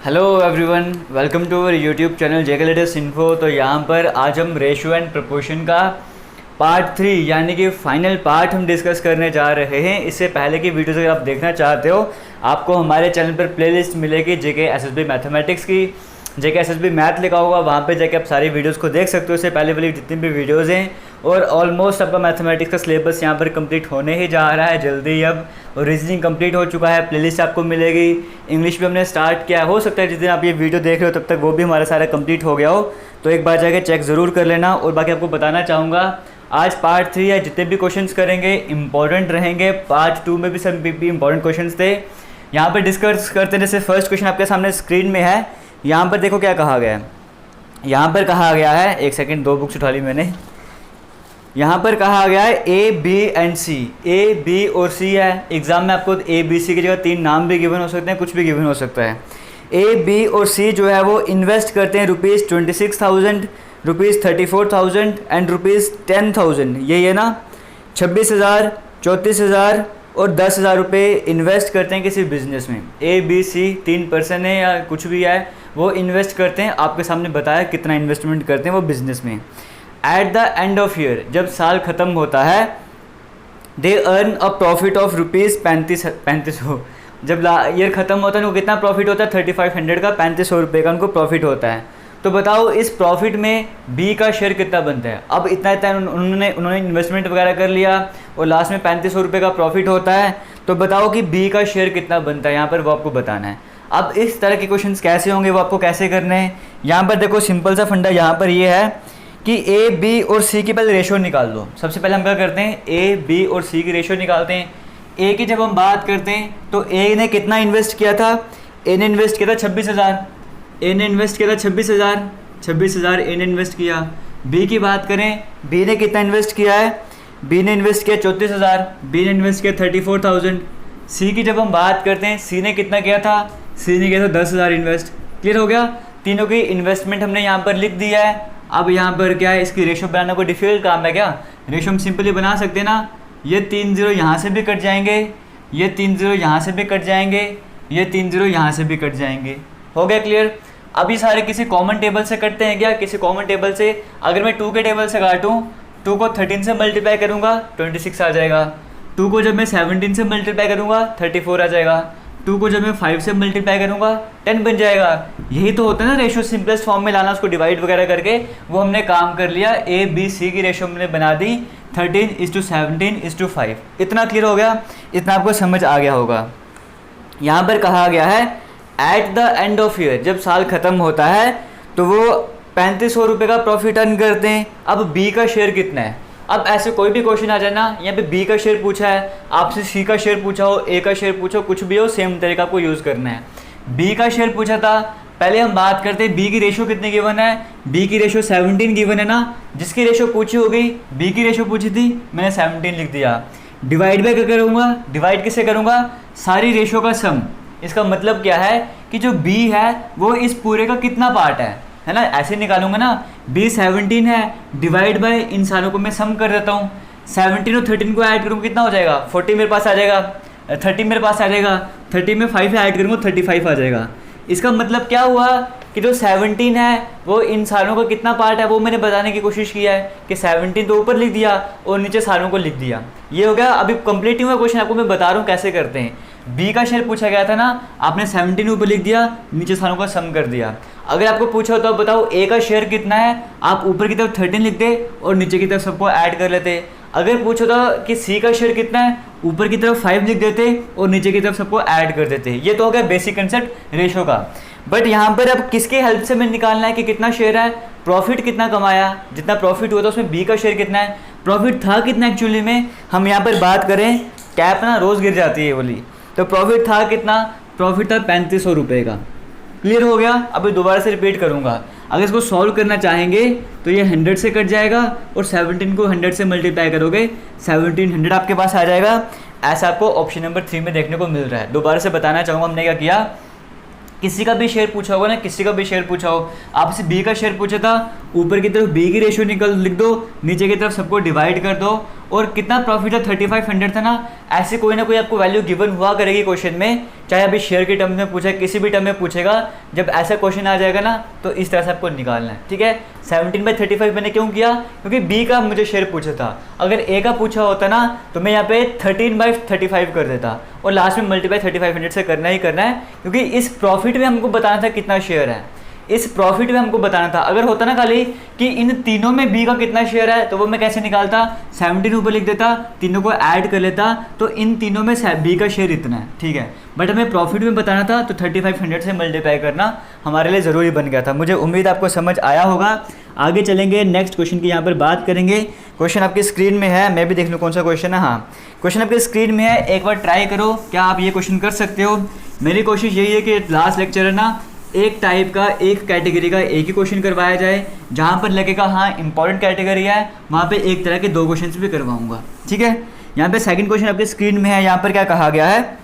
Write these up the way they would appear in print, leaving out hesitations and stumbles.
Hello everyone, welcome to our YouTube channel JK latest info. तो यहाँ पर आज हम रेशियो एंड प्रपोर्शन का पार्ट 3 यानी कि फाइनल पार्ट हम डिस्कस करने जा रहे हैं। इससे पहले की वीडियोस अगर आप देखना चाहते हो, आपको हमारे चैनल पर प्लेलिस्ट मिलेगी जेके एसएसबी मैथमेटिक्स की। जेके एसएसबी मैथ लिखा होगा, वहाँ पे जाके आप सारी वीडियोस को देख सकते हो। इससे पहले वाली जितनी भी वीडियोस हैं, और ऑलमोस्ट आपका मैथमेटिक्स का सिलेबस यहाँ पर कंप्लीट होने ही जा रहा है जल्दी ही अब। और रीजनिंग कंप्लीट हो चुका है, प्लेलिस्ट आपको मिलेगी। इंग्लिश भी हमने स्टार्ट किया हो सकता है जिस दिन आप ये वीडियो देख रहे हो तब तक वो भी हमारा सारा कंप्लीट हो गया हो, तो एक बार जाके चेक ज़रूर कर लेना। और बाकी आपको बताना चाहूँगा, आज पार्ट 3 है, जितने भी क्वेश्चंस करेंगे इंपॉर्टेंट रहेंगे। पार्ट 2 में भी सब भी इंपॉर्टेंट क्वेश्चंस थे। यहाँ पर डिस्कस करते हैं। जैसे फर्स्ट क्वेश्चन आपके सामने स्क्रीन में है, यहाँ पर देखो क्या कहा गया है। यहाँ पर कहा गया है, एक सेकंड, 2 बुक्स उठा ली मैंने। यहाँ पर कहा गया है A B and C, A B और सी है। एग्जाम में आपको ए बी सी की जगह 3 नाम भी गिवन हो सकते हैं, कुछ भी गिवन हो सकता है। ए बी और सी जो है वो इन्वेस्ट करते हैं ₹26,000, ₹34,000 एंड ₹10,000। यही है ना, 26,000, 34,000 और 10,000 रुपये इन्वेस्ट करते हैं किसी बिजनेस में। ए बी सी 3 पर्सन है या कुछ भी है, वो इन्वेस्ट करते हैं। आपके सामने बताया कितना इन्वेस्टमेंट करते हैं वो बिजनेस में। At the end of year, जब साल ख़त्म होता है, they earn a profit of ₹3500। जब ईयर ख़त्म होता है उनको कितना प्रॉफिट होता है? 3500 का, 3500 रुपये का उनको प्रॉफिट होता है। तो बताओ इस प्रॉफिट में बी का शेयर कितना बनता है? अब इतना उन्होंने इन्वेस्टमेंट वगैरह कर लिया और लास्ट में 3500 रुपये का प्रॉफिट होता है। तो बताओ कि बी का शेयर कितना बनता है, यहाँ पर वो आपको बताना है। अब इस तरह के क्वेश्चंस कैसे होंगे, वो आपको कैसे करने हैं। यहाँ पर देखो सिंपल सा फंडा यहाँ पर ये है कि ए बी और सी की पहले रेशो निकाल दो। सबसे पहले हम क्या करते हैं, ए बी और सी की रेशो निकालते हैं। ए की जब हम बात करते हैं तो ए ने कितना इन्वेस्ट किया था? ए ने इन्वेस्ट किया था 26,000। ए ने इन्वेस्ट किया था 26,000 ए ने इन्वेस्ट किया। बी की बात करें, बी ने कितना इन्वेस्ट किया है? बी ने इन्वेस्ट किया 34,000, बी ने इन्वेस्ट किया 34,000। सी की जब हम बात करते हैं, सी ने कितना किया था? सी ने किया था 10,000 इन्वेस्ट। क्लियर हो गया? तीनों की इन्वेस्टमेंट हमने यहाँ पर लिख दिया है। अब यहाँ पर क्या है, इसकी रेशो बनाना कोई डिफिकल्ट काम है क्या? रेशो हम सिंपली बना सकते हैं ना। ये 3 0 यहाँ से भी कट जाएंगे, ये 3 0 यहाँ से भी कट जाएंगे, ये 3 0 यहाँ से भी कट जाएंगे। हो गया क्लियर? अब ये सारे किसी कॉमन टेबल से कटते हैं क्या? किसी कॉमन टेबल से अगर मैं 2 के टेबल से काटूँ, 2 को 13 से मल्टीप्लाई करूँगा 26 आ जाएगा। 2 को जब मैं 17 से मल्टीप्लाई करूँगा 34 आ जाएगा। 2 को जब मैं 5 से मल्टीप्लाई करूँगा 10 बन जाएगा। यही तो होता है ना रेशो, सिंपलेस्ट फॉर्म में लाना, उसको डिवाइड वगैरह करके। वो हमने काम कर लिया। ए बी सी की रेशो हमने बना दी 13:17:5। इतना क्लियर हो गया? इतना आपको समझ आ गया होगा। यहाँ पर कहा गया है at the end of year, जब साल ख़त्म होता है तो वो 3500 रुपये का प्रॉफिट अर्न करते हैं। अब बी का शेयर कितना है? अब ऐसे कोई भी क्वेश्चन आ जाए ना, यहाँ पे बी का शेयर पूछा है, आपसे सी का शेयर पूछा हो, ए का शेयर पूछो, कुछ भी हो, सेम तरीका को यूज़ करना है। बी का शेयर पूछा था, पहले हम बात करते हैं बी की रेशो कितनी गिवन है। बी की रेशो 17 गिवन है ना। जिसकी रेशो पूछी हो गई, बी की रेशो पूछी थी, मैंने 17 लिख दिया। डिवाइड बाय क्या करूँगा? डिवाइड किससे करूँगा? सारी रेशो का सम। इसका मतलब क्या है कि जो बी है वो इस पूरे का कितना पार्ट है ना, ऐसे निकालूंगा ना। बी 17 है, डिवाइड बाय इन सारों को मैं सम कर देता हूँ। 17 और 13 को ऐड करूँगा कितना हो जाएगा? 40 मेरे पास आ जाएगा। 30 मेरे पास आ जाएगा। 30 में 5 ऐड करूँगा 35 आ जाएगा। इसका मतलब क्या हुआ कि जो 17 है वो इन सारों का कितना पार्ट है, वो मैंने बताने की कोशिश किया है कि 17 तो ऊपर लिख दिया और नीचे सारों को लिख दिया। ये हो गया। अभी कंप्लीट हुआ क्वेश्चन, आपको मैं बता रहा हूँ कैसे करते हैं। बी का शेयर पूछा गया था ना, आपने 17 ऊपर लिख दिया, नीचे सारों का सम कर दिया। अगर आपको पूछा हो तो बताओ ए का शेयर कितना है, आप ऊपर की तरफ 13 लिख दे और नीचे की तरफ सबको ऐड कर लेते। अगर पूछो तो कि सी का शेयर कितना है, ऊपर की तरफ 5 लिख देते और नीचे की तरफ सबको ऐड कर देते। ये तो हो गया बेसिक कंसेप्ट रेशो का। बट यहाँ पर अब किसके हेल्प से मैं निकालना है कि कितना शेयर है, प्रॉफिट कितना कमाया, जितना प्रॉफिट हुआ था उसमें बी का शेयर कितना है, प्रॉफिट था कितना एक्चुअली में। हम यहाँ पर बात करें, कैप ना रोज़ गिर जाती है ये वाली, तो प्रॉफिट था कितना? प्रॉफिट था 3500 रुपये का। क्लियर हो गया? अभी दोबारा से रिपीट करूँगा। अगर इसको सॉल्व करना चाहेंगे तो ये 100 से कट जाएगा और 17 को 100 से मल्टीप्लाई करोगे 1700 आपके पास आ जाएगा। ऐसा आपको ऑप्शन नंबर 3 में देखने को मिल रहा है। दोबारा से बताना चाहूँगा हमने क्या किया। किसी का भी शेयर पूछा होगा ना, किसी का भी शेयर पूछा हो, आपसे बी का शेयर पूछा था, ऊपर की तरफ बी की रेशियो लिख दो, नीचे की तरफ सबको डिवाइड कर दो और कितना प्रॉफिट था 3500 था ना, ऐसे कोई ना कोई आपको वैल्यू गिवन हुआ करेगी क्वेश्चन में, चाहे अभी शेयर के टर्म में पूछे, किसी भी टर्म में पूछेगा। जब ऐसा क्वेश्चन आ जाएगा ना तो इस तरह से आपको निकालना है, ठीक है। 17/35 मैंने क्यों किया, क्योंकि बी का मुझे शेयर पूछा था। अगर ए का पूछा होता ना तो मैं यहाँ पे 13/35 कर देता और लास्ट में मल्टीप्लाई 3500 से करना ही करना है, क्योंकि इस प्रॉफिट में हमको बताना था कितना शेयर है, इस प्रॉफिट में हमको बताना था। अगर होता ना खाली कि इन तीनों में बी का कितना शेयर है तो वो मैं कैसे निकालता, 17 ऊपर लिख देता, तीनों को ऐड कर लेता, तो इन तीनों में बी का शेयर इतना है, ठीक है। बट हमें प्रॉफिट में बताना था तो 3500 से मल्टीप्लाई करना हमारे लिए ज़रूरी बन गया था। मुझे उम्मीद आपको समझ आया होगा। आगे चलेंगे, नेक्स्ट क्वेश्चन की यहाँ पर बात करेंगे। क्वेश्चन आपकी स्क्रीन में है, मैं भी देख लूँ कौन सा क्वेश्चन है। हाँ, क्वेश्चन आपकी स्क्रीन में है, एक बार ट्राई करो, क्या आप ये क्वेश्चन कर सकते हो। मेरी कोशिश यही है कि लास्ट लेक्चर है ना, एक टाइप का, एक कैटेगरी का एक ही क्वेश्चन करवाया जाए। जहाँ पर लगेगा हाँ इंपॉर्टेंट कैटेगरी है, वहाँ पे एक तरह के 2 क्वेश्चन भी करवाऊंगा, ठीक है। यहाँ पे सेकंड क्वेश्चन आपके स्क्रीन में है। यहाँ पर क्या कहा गया है,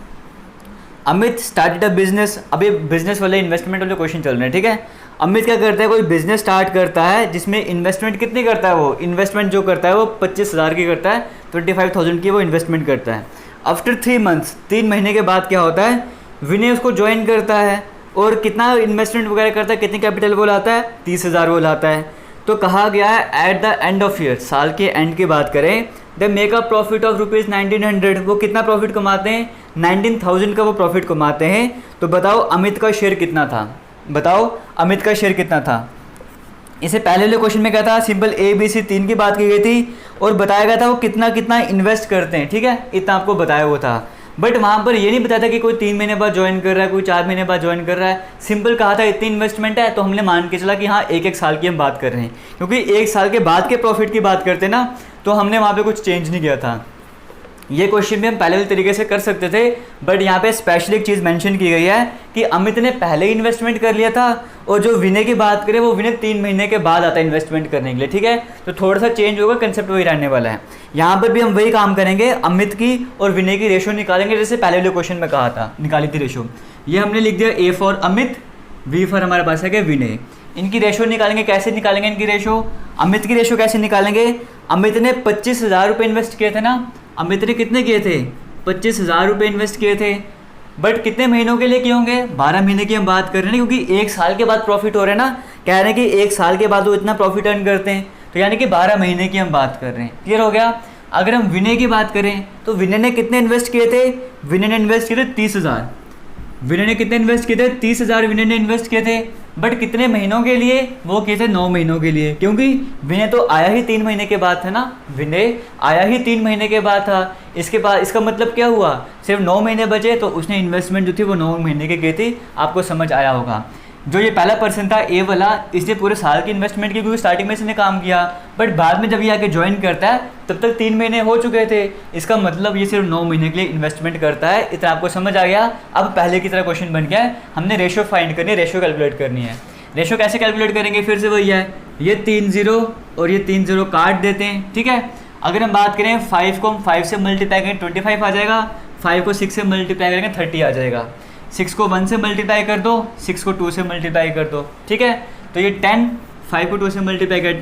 अमित स्टार्टेड अ बिजनेस। अभी बिजनेस वाले इन्वेस्टमेंट वाले क्वेश्चन चल रहे हैं, ठीक है। अमित क्या करता है, कोई बिजनेस स्टार्ट करता है जिसमें इन्वेस्टमेंट कितनी करता है, वो इन्वेस्टमेंट जो करता है वो 25,000 की करता है, 25,000 की वो इन्वेस्टमेंट करता है। आफ्टर 3 मंथ्स, 3 महीने के बाद क्या होता है, विनय उसको ज्वाइन करता है और कितना इन्वेस्टमेंट वगैरह करता है, कितनी कैपिटल वो लाता है, 30,000 वो लाता है। तो कहा गया है at the end of year, साल के एंड की बात करें, the make a profit of ₹1900। वो कितना प्रॉफिट कमाते हैं, 19,000 का वो प्रॉफिट कमाते हैं। तो बताओ अमित का शेयर कितना था, बताओ अमित का शेयर कितना था। इससे पहले वाले क्वेश्चन में क्या था, सिंपल ABC 3 की बात की गई थी और बताया गया था वो कितना कितना इन्वेस्ट करते हैं, ठीक है, इतना आपको बताया वो था। बट वहाँ पर ये नहीं बताया था कि कोई 3 महीने बाद ज्वाइन कर रहा है, कोई 4 महीने बाद ज्वाइन कर रहा है। सिंपल कहा था इतनी इन्वेस्टमेंट है, तो हमने मान के चला कि हाँ 1-1 साल की हम बात कर रहे हैं, क्योंकि 1 साल के बाद के प्रॉफिट की बात करते ना, तो हमने वहाँ पे कुछ चेंज नहीं किया था। ये क्वेश्चन भी हम पहले वाले तरीके से कर सकते थे, बट यहाँ पे स्पेशली एक चीज़ मेंशन की गई है कि अमित ने पहले ही इन्वेस्टमेंट कर लिया था, और जो विनय की बात करें वो विनय 3 महीने के बाद आता है इन्वेस्टमेंट करने के लिए, ठीक है। तो थोड़ा सा चेंज होगा, कंसेप्ट वही रहने वाला है। यहाँ पर भी हम वही काम करेंगे, अमित की और विनय की रेशो निकालेंगे, जैसे पहले वाले क्वेश्चन में कहा था निकाली थी रेशो। ये हमने लिख दिया A for Amit, V for हमारे पास है कि विनय। इनकी रेशो निकालेंगे, कैसे निकालेंगे इनकी रेशो, अमित की रेशो कैसे निकालेंगे। अमित ने 25,000 रुपये इन्वेस्ट किए थे ना, अमित ने कितने किए थे, 25,000 रुपये इन्वेस्ट किए थे। बट कितने महीनों के लिए किए होंगे, 12 महीने की हम बात कर रहे हैं, क्योंकि 1 साल के बाद प्रॉफिट हो रहा है ना, कह रहे हैं कि 1 साल के बाद वो इतना प्रॉफिट अर्न करते हैं, तो यानी कि 12 महीने की हम बात कर रहे हैं। क्लियर हो गया। अगर हम विनय की बात करें तो विनय ने कितने इन्वेस्ट किए थे, विनय ने इन्वेस्ट किए थे 30,000। विनय ने कितने इन्वेस्ट किए थे, 30,000 विनय ने इन्वेस्ट किए थे। बट कितने महीनों के लिए, वो किए थे 9 महीनों के लिए, क्योंकि विनय तो आया ही 3 महीने के बाद था ना, विनय आया ही 3 महीने के बाद था। इसके बाद इसका मतलब क्या हुआ, सिर्फ 9 महीने बचे, तो उसने इन्वेस्टमेंट जो थी वो 9 महीने की की थी। आपको समझ आया होगा। जो ये पहला पर्सन था ए वाला, इसने पूरे साल की इन्वेस्टमेंट की, क्योंकि स्टार्टिंग में इसने काम किया, बट बाद में जब ये आके ज्वाइन करता है तब तक 3 महीने हो चुके थे। इसका मतलब ये सिर्फ 9 महीने के लिए इन्वेस्टमेंट करता है। इतना आपको समझ आ गया। अब पहले की तरह क्वेश्चन बन गया है, हमने रेशो फाइंड करनी है, रेशो कैलकुलेट करनी है। रेशो कैसे कैलकुलेट करेंगे, फिर से वही है, ये 3 0 और ये 3 0 काट देते हैं, ठीक है। अगर हम बात करें 5 को हम 5 से मल्टीप्लाई करें 25 आ जाएगा, 5 को 6 से मल्टीप्लाई करेंगे 30 आ जाएगा, 6 को 1 से मल्टीप्लाई कर दो, 6 को 2 से मल्टीप्लाई कर दो, ठीक है। तो ये 10, 5 को 2 से मल्टीप्लाई कर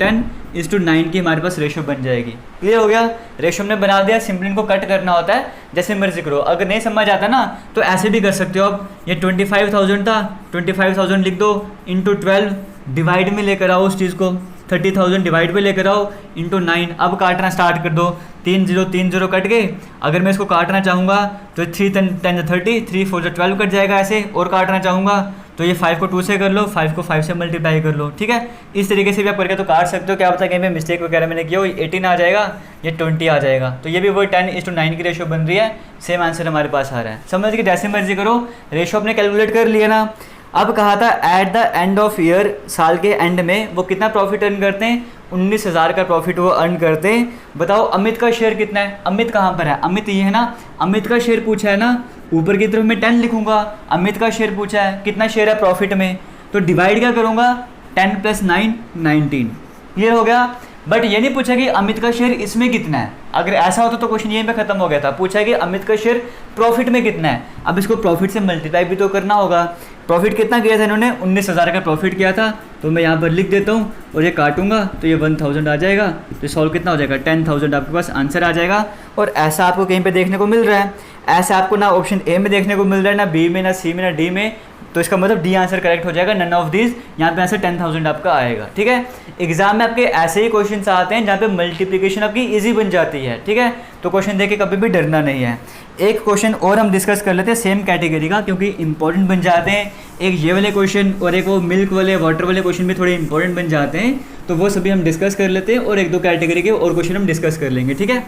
10:9 की हमारे पास रेशो बन जाएगी। क्लियर हो गया। रेशो हमने बना दिया, सिंपल इनको कट करना होता है, जैसे मर्जी करो। अगर नहीं समझ आता ना तो ऐसे भी कर सकते हो आप। ये 25,000 था, 25,000 लिख दो, इंटू 12 डिवाइड में लेकर आओ उस चीज़ को, 30,000 डिवाइड पे लेकर आओ, इंटू 9। अब काटना स्टार्ट कर दो, 3 0 कट गए। अगर मैं इसको काटना चाहूँगा तो 3 10 30, 3 4 12 कट जाएगा ऐसे। और काटना चाहूँगा तो ये 5 को 2 से कर लो, 5 को 5 से मल्टीप्लाई कर लो, ठीक है। इस तरीके से भी आप करके तो काट सकते हो। क्या पता कहीं पे मिस्टेक वगैरह मैंने किया हो, 18 आ जाएगा, ये 20 आ जाएगा। तो ये भी वही 10:9 की रेशो बन रही है। सेम आंसर हमारे पास आ रहा है। समझ के जैसे मर्जी करो, रेशो अपने कैलकुलेट कर लिया ना। अब कहा था at the end of year, साल के एंड में वो कितना प्रॉफिट अर्न करते हैं, 19,000 का प्रॉफिट वो अर्न करते हैं। बताओ अमित का शेयर कितना है, अमित कहाँ पर है, अमित ये है ना, अमित का शेयर पूछा है ना, ऊपर की तरफ मैं 10 लिखूंगा। अमित का शेयर पूछा है, कितना शेयर है प्रॉफिट में, तो डिवाइड क्या करूँगा, 10 + 9 19। क्लियर हो गया। बट ये नहीं पूछा कि अमित का शेयर इसमें कितना है। अगर ऐसा होता तो क्वेश्चन यहीं पे खत्म हो गया था। पूछा कि अमित का शेयर प्रॉफिट में कितना है, अब इसको प्रॉफिट से मल्टीप्लाई भी तो करना होगा। प्रॉफिट कितना किया था इन्होंने, 19,000 का प्रॉफिट किया था, तो मैं यहाँ पर लिख देता हूँ और ये काटूंगा तो ये 1000 आ जाएगा, तो सॉल्व कितना हो जाएगा 10,000 आपके पास आंसर आ जाएगा। और ऐसा आपको कहीं पे देखने को मिल रहा है, ऐसा आपको ना ऑप्शन ए में देखने को मिल रहा है, ना बी में, ना सी में, ना डी में, तो इसका मतलब डी आंसर करेक्ट हो जाएगा, नन ऑफ दिस। यहाँ पे आंसर 10,000 आपका आएगा। ठीक है, एग्जाम में आपके ऐसे ही क्वेश्चन आते हैं जहाँ पे मल्टीप्लिकेशन आपकी इजी बन जाती है। ठीक है, तो क्वेश्चन देख के कभी भी डरना नहीं है। एक क्वेश्चन और हम डिस्कस कर लेते हैं सेम कैटेगरी का, क्योंकि इंपॉर्टेंट बन जाते हैं। एक ये वाले क्वेश्चन और एक वो मिल्क वाले वाटर वाले क्वेश्चन भी थोड़े इंपॉर्टेंट बन जाते हैं, तो वो सभी हम डिस्कस कर लेते हैं और एक दो कैटेगरी के और क्वेश्चन हम डिस्कस कर लेंगे। ठीक है,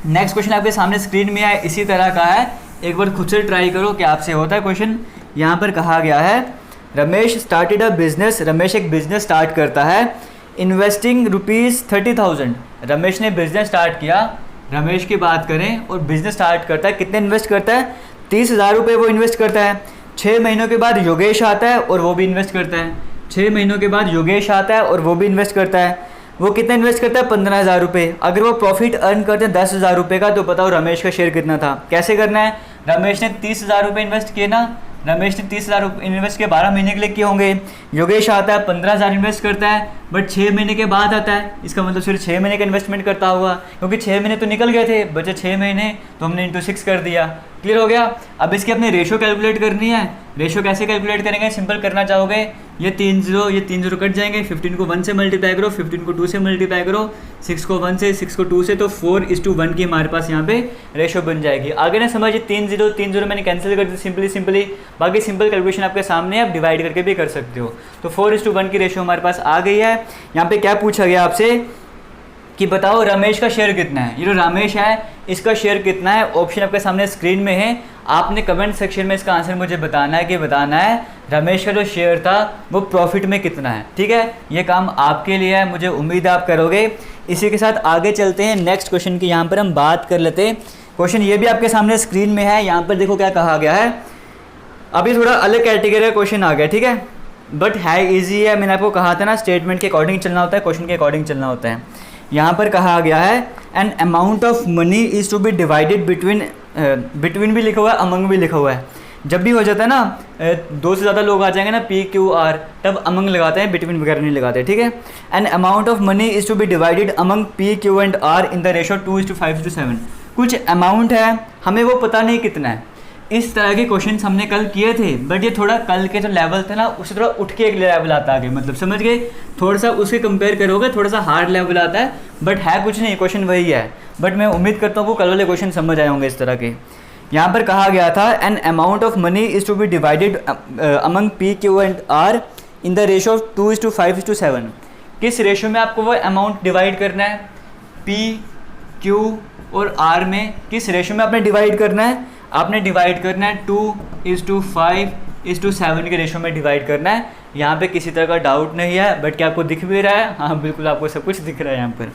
नेक्स्ट क्वेश्चन आपके सामने स्क्रीन में है, इसी तरह का है, एक बार खुद से ट्राई करो कि आपसे होता है क्वेश्चन। यहाँ पर कहा गया है Ramesh started a business, Ramesh एक बिजनेस स्टार्ट करता है, इन्वेस्टिंग ₹30,000। रमेश ने बिजनेस स्टार्ट किया, रमेश की बात करें और बिजनेस स्टार्ट करता है, कितने इन्वेस्ट करता है, 30,000 रुपये वो इन्वेस्ट करता है। 6 महीनों के बाद योगेश आता है और वो भी इन्वेस्ट करता है। 6 महीनों के बाद योगेश आता है और वो भी इन्वेस्ट करता है। वो कितना इन्वेस्ट करता है, 15,000 रुपये। अगर वो प्रॉफिट अर्न करते हैं 10,000 रुपये का, तो बताओ रमेश का शेयर कितना था। कैसे करना है, रमेश ने 30,000 रुपये इन्वेस्ट किए ना, रमेश ने 30,000 रुपये इन्वेस्ट किए, 12 महीने के लिए किए होंगे। योगेश आता है 15,000 इन्वेस्ट करता है, बट 6 महीने के बाद आता है, इसका मतलब सिर्फ 6 महीने का इन्वेस्टमेंट करता होगा, क्योंकि 6 महीने तो निकल गए थे, बचे 6 महीने, तो हमने इंटू 6 कर दिया। क्लियर हो गया। अब इसकी अपनी रेशो कैलकुलेट करनी है। रेशो कैसे कैलकुलेट करेंगे, सिंपल करना चाहोगे, ये 3 0 कट जाएंगे, 15 को 1 से मल्टीप्लाई करो, 15 को 2 से मल्टीप्लाई करो, 6 को 1 से, 6 को 2 से, तो 4:1 की हमारे पास यहाँ पे रेशो बन जाएगी। आगे ना समझिए, 3 0 मैंने कैंसिल कर दी सिंपली, बाकी सिंपल कैलकुलेशन आपके सामने, आप डिवाइड करके भी कर सकते हो। तो 4:1 की रेशो हमारे पास आ गई है। यहाँ पे क्या पूछा गया आपसे कि बताओ रमेश का शेयर कितना है। ये जो रमेश है इसका शेयर कितना है, ऑप्शन आपके सामने स्क्रीन में है। आपने कमेंट सेक्शन में इसका आंसर मुझे बताना है कि बताना है रमेश का जो शेयर था वो प्रॉफिट में कितना है। ठीक है, ये काम आपके लिए है, मुझे उम्मीद है आप करोगे। इसी के साथ आगे चलते हैं नेक्स्ट क्वेश्चन की, यहाँ पर हम बात कर लेते हैं। क्वेश्चन ये भी आपके सामने स्क्रीन में है, यहाँ पर देखो क्या कहा गया है। अभी थोड़ा अलग कैटेगरी का क्वेश्चन आ गया, ठीक है, बट है ईजी है। मैंने आपको कहा था ना, स्टेटमेंट के अकॉर्डिंग चलना होता है, क्वेश्चन के अकॉर्डिंग चलना होता है। यहाँ पर कहा गया है an amount of money is to be divided between भी लिखा हुआ है, अमंग भी लिखा हुआ है। जब भी हो जाता है ना, 2 से ज़्यादा लोग आ जाएंगे ना, PQR, तब अमंग लगाते हैं, बिटवीन वगैरह नहीं लगाते। ठीक है, an amount of money is to be divided among PQ and R in the ratio 2:5:7। कुछ अमाउंट है, हमें वो पता नहीं कितना है। इस तरह के क्वेश्चंस हमने कल किए थे, बट ये थोड़ा कल के जो लेवल था ना, उससे थोड़ा उठ के एक लेवल आता है आगे, मतलब समझ गए, थोड़ा सा उसके कंपेयर करोगे थोड़ा सा हार्ड लेवल आता है, बट है कुछ नहीं, क्वेश्चन वही है। बट मैं उम्मीद करता हूँ वो कल वाले क्वेश्चन समझ आए होंगे इस तरह के। यहाँ पर कहा गया था an amount of money is to be divided among PQ and R in the ratio of 2:5:7। किस रेशो में आपको वो अमाउंट डिवाइड करना है, P, Q और R में किस रेशो में आपने डिवाइड करना है, आपने डिवाइड करना है 2:5:7 के रेशो में डिवाइड करना है। यहाँ पे किसी तरह का डाउट नहीं है, बट क्या आपको दिख भी रहा है, हाँ बिल्कुल आपको सब कुछ दिख रहा है। यहाँ पर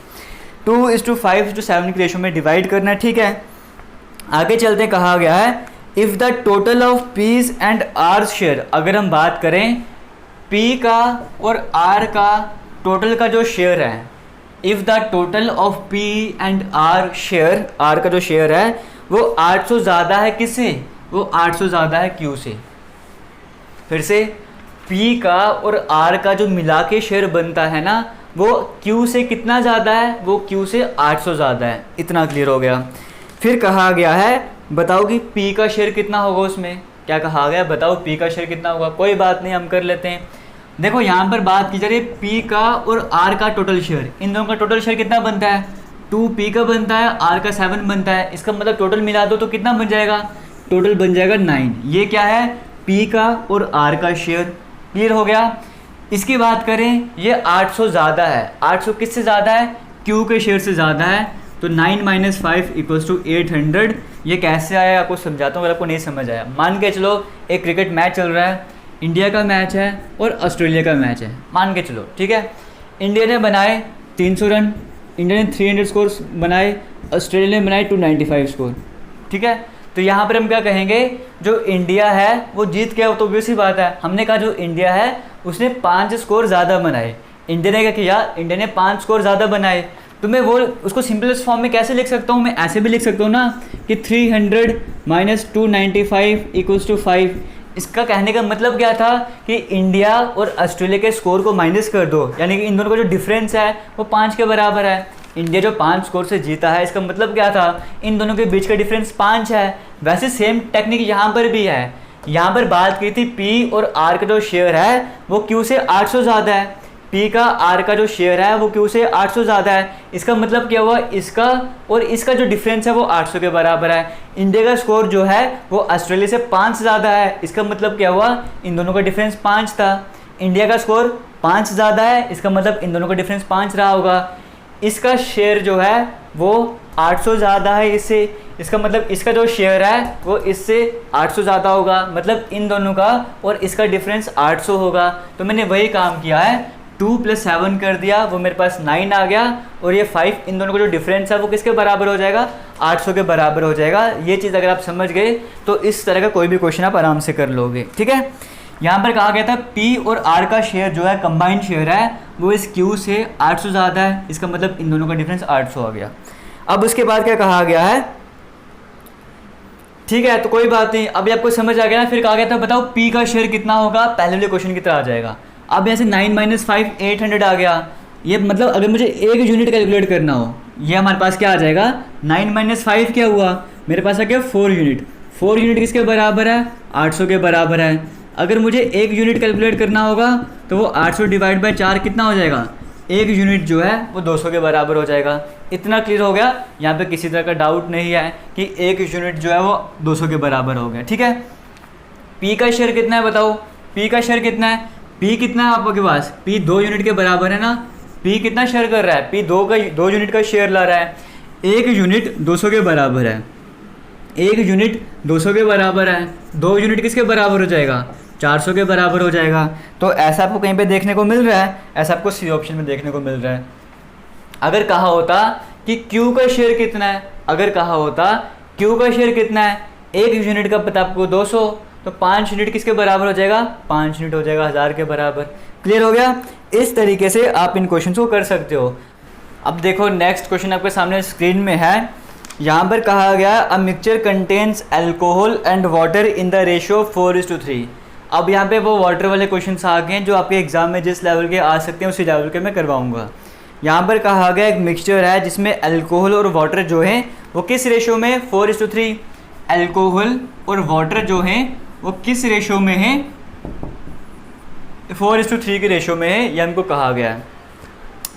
2:5:7 के रेशो में डिवाइड करना है। ठीक है, आगे चलते कहा गया है if the total of P's and R's share, अगर हम बात करें P का और R का टोटल का जो शेयर है, if the total of P and R share, R का जो शेयर है वो 800 ज़्यादा है किससे, वो 800 ज़्यादा है Q से। फिर से P का और R का जो मिला के शेयर बनता है ना, वो Q से कितना ज़्यादा है, वो Q से 800 ज़्यादा है। इतना क्लियर हो गया। फिर कहा गया है बताओ कि P का शेयर कितना होगा, उसमें क्या कहा गया, बताओ P का शेयर कितना होगा। कोई बात नहीं, हम कर लेते हैं। देखो यहाँ पर बात की जा रही है P का और R का टोटल शेयर, इन दोनों का टोटल शेयर कितना बनता है, 2P का बनता है, R का 7 बनता है। इसका मतलब टोटल मिला दो तो कितना बन जाएगा, टोटल बन जाएगा 9। ये क्या है, P का और R का शेयर। क्लियर हो गया। इसकी बात करें, ये 800 ज़्यादा है, 800 किससे ज़्यादा है, Q के शेयर से ज़्यादा है, तो 9 - 5 = 800। ये कैसे आया आपको समझाता हूँ, अगर आपको नहीं समझ आया। मान के चलो एक क्रिकेट मैच चल रहा है, इंडिया का मैच है और ऑस्ट्रेलिया का मैच है, मान के चलो, ठीक है। इंडिया ने बनाए 300 रन, इंडिया ने 300 स्कोर बनाए, ऑस्ट्रेलिया ने बनाए 295 स्कोर, ठीक है। तो यहाँ पर हम क्या कहेंगे, जो इंडिया है वो जीत गया, तो ऑब्वियस सी बात है। हमने कहा जो इंडिया है उसने 5 स्कोर ज़्यादा बनाए, इंडिया ने क्या किया, इंडिया ने 5 स्कोर ज़्यादा बनाए। तो मैं वो उसको सिंपलेस्ट फॉर्म में कैसे लिख सकता हूँ, मैं ऐसे भी लिख सकता हूँ ना कि 300 माइनस 295 इक्वल्स टू 5। इसका कहने का मतलब क्या था कि इंडिया और ऑस्ट्रेलिया के स्कोर को माइनस कर दो, यानी कि इन दोनों का जो डिफरेंस है वो 5 के बराबर है। इंडिया जो 5 स्कोर से जीता है, इसका मतलब क्या था, इन दोनों के बीच का डिफरेंस 5 है। वैसे सेम टेक्निक यहाँ पर भी है। यहाँ पर बात की थी पी और आर का जो शेयर है वो क्यू से 800 ज़्यादा है। पी का आर का जो शेयर है वो क्यू से 800 ज़्यादा है। इसका मतलब क्या हुआ, इसका और इसका जो डिफरेंस है वो 800 के बराबर है। इंडिया का स्कोर जो है वो ऑस्ट्रेलिया से 5 ज़्यादा है। इसका मतलब क्या हुआ, इन दोनों का डिफरेंस 5 था। इंडिया का स्कोर 5 ज़्यादा है, इसका मतलब इन दोनों का डिफरेंस 5 रहा होगा। इसका शेयर जो है वो 800 ज़्यादा है इससे, इसका मतलब इसका जो शेयर है वो इससे 800 ज़्यादा होगा, मतलब इन दोनों का और इसका डिफरेंस 800 होगा। तो मैंने वही काम किया है, 2 + 7 कर दिया, वो मेरे पास 9 आ गया, और ये 5, इन दोनों का जो डिफरेंस है वो किसके बराबर हो जाएगा, 800 के बराबर हो जाएगा। ये चीज़ अगर आप समझ गए तो इस तरह का कोई भी क्वेश्चन आप आराम से कर लोगे। ठीक है, यहाँ पर कहा गया था P और R का शेयर जो है कंबाइंड शेयर है वो इस Q से 800 ज़्यादा है, इसका मतलब इन दोनों का डिफरेंस 800 आ गया। अब उसके बाद क्या कहा गया है, ठीक है तो कोई बात नहीं, अभी आपको समझ आ गया ना। फिर कहा गया था बताओ P का शेयर कितना होगा, पहले वाले क्वेश्चन की तरह आ जाएगा। अब यहाँ से 9 - 5 800 आ गया। ये मतलब अगर मुझे एक यूनिट कैलकुलेट करना हो, ये हमारे पास क्या आ जाएगा, 9 - 5 क्या हुआ, मेरे पास आ गया 4 यूनिट। 4 यूनिट किसके बराबर है, 800 के बराबर है। अगर मुझे एक यूनिट कैलकुलेट करना होगा तो वो 800 / 4 कितना हो जाएगा, एक यूनिट जो है वो 200 के बराबर हो जाएगा। इतना क्लियर हो गया, यहाँ पे किसी तरह का डाउट नहीं है कि एक यूनिट जो है वो 200 के बराबर हो गया। ठीक है, P का शेयर कितना है बताओ, P का शेयर कितना है, P कितना है आपके पास, P 2 यूनिट के बराबर है ना। P कितना शेयर कर रहा है, P 2 यूनिट का शेयर ला रहा है। एक यूनिट 200 के बराबर है, एक यूनिट 200 के बराबर है, 2 यूनिट किसके बराबर हो जाएगा, 400 के बराबर हो जाएगा। तो ऐसा आपको कहीं पे देखने को मिल रहा है, ऐसा आपको सी ऑप्शन में देखने को मिल रहा है। अगर कहा होता कि Q का शेयर कितना है, अगर कहा होता Q का शेयर कितना है, एक यूनिट का पता आपको 200, तो 5 यूनिट किसके बराबर हो जाएगा, 5 यूनिट हो जाएगा 1000 के बराबर। क्लियर हो गया, इस तरीके से आप इन क्वेश्चन को कर सकते हो। अब देखो नेक्स्ट क्वेश्चन आपके सामने स्क्रीन में है। यहाँ पर कहा गया a mixture contains alcohol and water in the ratio 4:3। अब यहाँ पे वो वाटर वाले क्वेश्चंस आ गए हैं जो आपके एग्जाम में जिस लेवल के आ सकते हैं उसी लेवल के मैं करवाऊंगा। यहाँ पर कहा गया एक मिक्सचर है जिसमें अल्कोहल और वाटर जो है वो किस रेशियो में, 4:3। अल्कोहल और वाटर जो है वो किस रेशियो में है, 4:3 के रेशियो में है, ये हमको कहा गया है।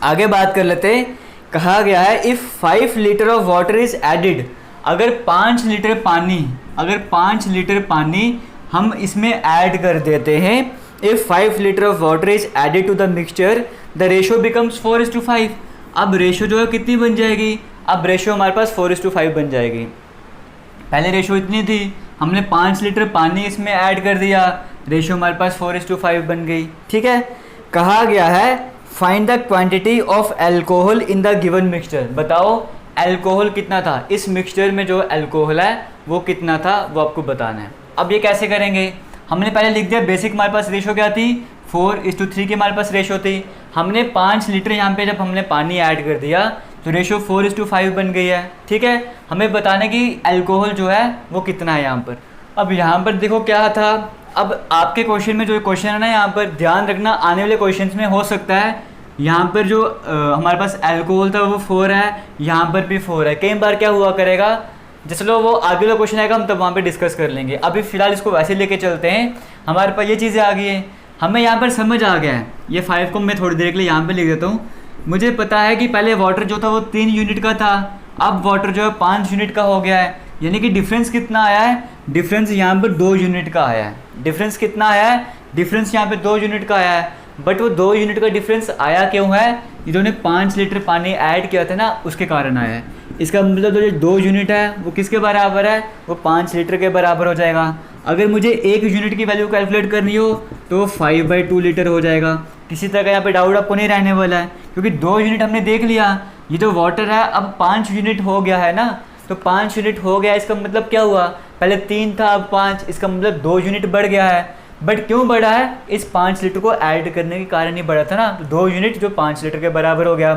आगे बात कर लेते हैं, कहा गया है if 5 litre of water is added, अगर 5 लीटर पानी, अगर 5 लीटर पानी हम इसमें ऐड कर देते हैं, if 5 litre of water is added to the mixture the ratio becomes 4:5। अब रेशियो जो है कितनी बन जाएगी, अब रेशियो हमारे पास 4:5 बन जाएगी। पहले रेशियो इतनी थी, हमने 5 लीटर पानी इसमें ऐड कर दिया, रेशियो हमारे पास 4:5 बन गई। ठीक है, कहा गया है find the quantity of alcohol in the given mixture. बताओ अल्कोहल कितना था, इस मिक्सचर में जो अल्कोहल है वो कितना था, वो आपको बताना है। अब ये कैसे करेंगे, हमने पहले लिख दिया बेसिक हमारे पास रेशियो क्या थी, 4:3 की हमारे पास रेशियो थी। हमने 5 लीटर यहाँ पे जब हमने पानी ऐड कर दिया तो रेशियो 4:5 बन गई है। ठीक है, हमें बताना कि अल्कोहल जो है वो कितना है यहाँ पर। अब यहाँ पर देखो क्या था, अब आपके क्वेश्चन में जो क्वेश्चन है ना, यहाँ पर ध्यान रखना आने वाले क्वेश्चन में हो सकता है यहाँ पर जो हमारे पास अल्कोहल था वो 4 है, यहाँ पर भी 4 है। कई बार क्या हुआ करेगा, जैसे लो वो आगे वाला क्वेश्चन आएगा हम तब वहाँ पे डिस्कस कर लेंगे। अभी फ़िलहाल इसको वैसे लेके चलते हैं। हमारे पास ये चीज़ें आ गई हैं, हमें यहाँ पर समझ आ गया है। ये 5 को मैं थोड़ी देर के लिए यहाँ पे लिख देता हूँ। मुझे पता है कि पहले वाटर जो था वो 3 यूनिट का था, अब वाटर जो है 5 यूनिट का हो गया है, यानी कि डिफरेंस कितना आया है, डिफरेंस यहाँ पर 2 यूनिट का आया है। डिफरेंस कितना आया है, डिफरेंस यहाँ पे 2 यूनिट का आया है। बट वो 2 यूनिट का डिफरेंस आया क्यों है, इन्होंने 5 लीटर पानी ऐड किया था ना, उसके कारण आया है। इसका मतलब जो 2 यूनिट है वो किसके बराबर है, वो 5 लीटर के बराबर हो जाएगा। अगर मुझे 1 यूनिट की वैल्यू कैलकुलेट करनी हो तो 5/2 लीटर हो जाएगा। किसी तरह का यहाँ पे डाउट आपको नहीं रहने वाला है, क्योंकि 2 यूनिट हमने देख लिया। ये जो वाटर है अब 5 यूनिट हो गया है ना, तो 5 यूनिट हो गया, इसका मतलब क्या हुआ, पहले 3 था अब 5, इसका मतलब 2 यूनिट बढ़ गया है। बट क्यों बढ़ा है, इस 5 लीटर को ऐड करने के कारण ही बढ़ा था ना। तो 2 यूनिट जो 5 लीटर के बराबर हो गया।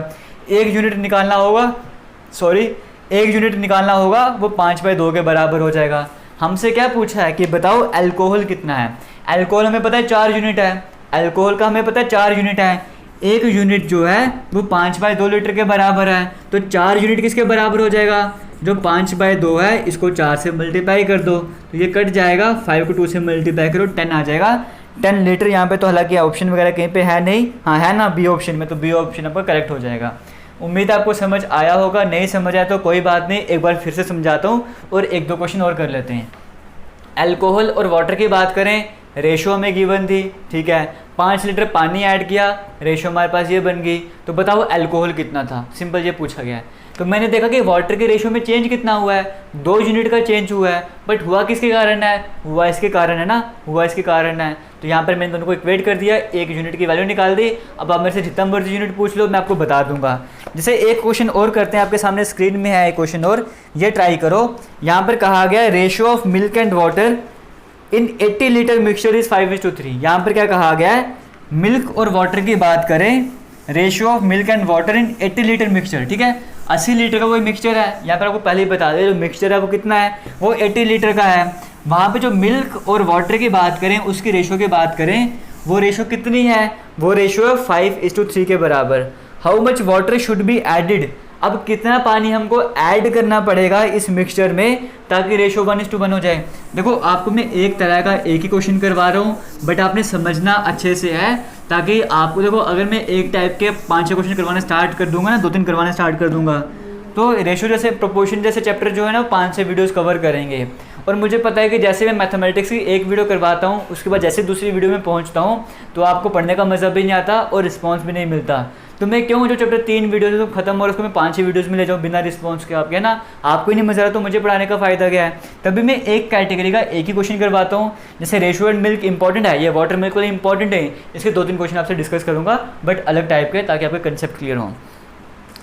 1 यूनिट निकालना होगा, सॉरी 1 यूनिट निकालना होगा, वो 5/2 के बराबर हो जाएगा। हमसे क्या पूछा है कि बताओ अल्कोहल कितना है। अल्कोहल हमें पता है 4 यूनिट है, अल्कोहल का हमें पता है 4 यूनिट है। 1 यूनिट जो है वो 5/2 लीटर के बराबर है, तो 4 यूनिट किसके बराबर हो जाएगा, जो 5/2 है इसको 4 से मल्टीप्लाई कर दो तो ये कट जाएगा, 5 को 2 से मल्टीप्लाई करो 10 आ जाएगा, 10 लीटर। यहाँ पे तो हालांकि ऑप्शन वगैरह कहीं पे है नहीं, हाँ है ना बी ऑप्शन में, तो बी ऑप्शन आपका करेक्ट हो जाएगा। उम्मीद आपको समझ आया होगा, नहीं समझ आया तो कोई बात नहीं, एक बार फिर से समझाता हूँ और 1-2 क्वेश्चन और कर लेते हैं। अल्कोहल और वाटर की बात करें, रेशो हमें गिवन थी, ठीक है, 5 लीटर पानी ऐड किया, रेशो हमारे पास ये बन गई। तो बताओ अल्कोहल कितना था, सिंपल ये पूछा गया है। तो मैंने देखा कि वाटर के रेशो में चेंज कितना हुआ है, 2 यूनिट का चेंज हुआ है, बट हुआ किसके कारण है, हुआ इसके कारण है ना, हुआ इसके कारण है। तो यहाँ पर मैंने दोनों को इक्वेट कर दिया, 1 यूनिट की वैल्यू निकाल दी। अब आप मेरे से जितना मर्जी यूनिट पूछ लो मैं आपको बता दूंगा। जैसे एक क्वेश्चन और करते हैं, आपके सामने स्क्रीन में है एक क्वेश्चन और, ये ट्राई करो। यहाँ पर कहा गया है ratio of milk and water in 80 litre mixture is 5:3। यहाँ पर क्या कहा गया है, मिल्क और वाटर की बात करें, ratio of milk and water in 80 litre mixture, ठीक है, 80 लीटर का वो मिक्सचर है। यहाँ पर आपको पहले ही बता दें जो मिक्सचर है वो कितना है, वो 80 लीटर का है। वहाँ पे जो मिल्क और वाटर की बात करें, उसकी रेशियो की बात करें, वो रेशियो कितनी है, वो रेशियो है 5:3 के बराबर। How much water should be added, अब कितना पानी हमको ऐड करना पड़ेगा इस मिक्सचर में ताकि रेशियो 1:1 हो जाए। देखो आपको मैं एक तरह का एक ही क्वेश्चन करवा रहा हूँ, बट आपने समझना अच्छे से है, ताकि आपको देखो अगर मैं एक टाइप के 5-6 क्वेश्चन करवाना स्टार्ट कर दूंगा ना, 2-3 करवाना स्टार्ट कर दूंगा, तो रेशियो जैसे प्रोपोर्शन जैसे चैप्टर जो है ना 5-6 वीडियोस कवर करेंगे। और मुझे पता है कि जैसे मैं मैथमेटिक्स की एक वीडियो करवाता हूँ, उसके बाद जैसे दूसरी वीडियो में पहुँचता हूँ तो आपको पढ़ने का मज़ा भी नहीं आता और रिस्पॉन्स भी नहीं मिलता। तो मैं क्यों जो चैप्टर 3 वीडियो तो खत्म और उसको मैं 5-6 वीडियोस में ले जाऊँ बिना रिस्पॉन्स के, आपके ना आपको ही नहीं मजा रहा तो मुझे पढ़ाने का फ़ायदा क्या है। तभी मैं एक कैटेगरी का एक ही क्वेश्चन करवाता हूँ। जैसे रेशियो एंड मिल्क इंपॉर्टेंट है, ये वाटर मिल्क वाले इंपॉर्टेंट है, इसके 2-3 क्वेश्चन आपसे डिस्कस करूँगा बट अलग टाइप के, ताकि आपके कंसेप्ट क्लियर हो।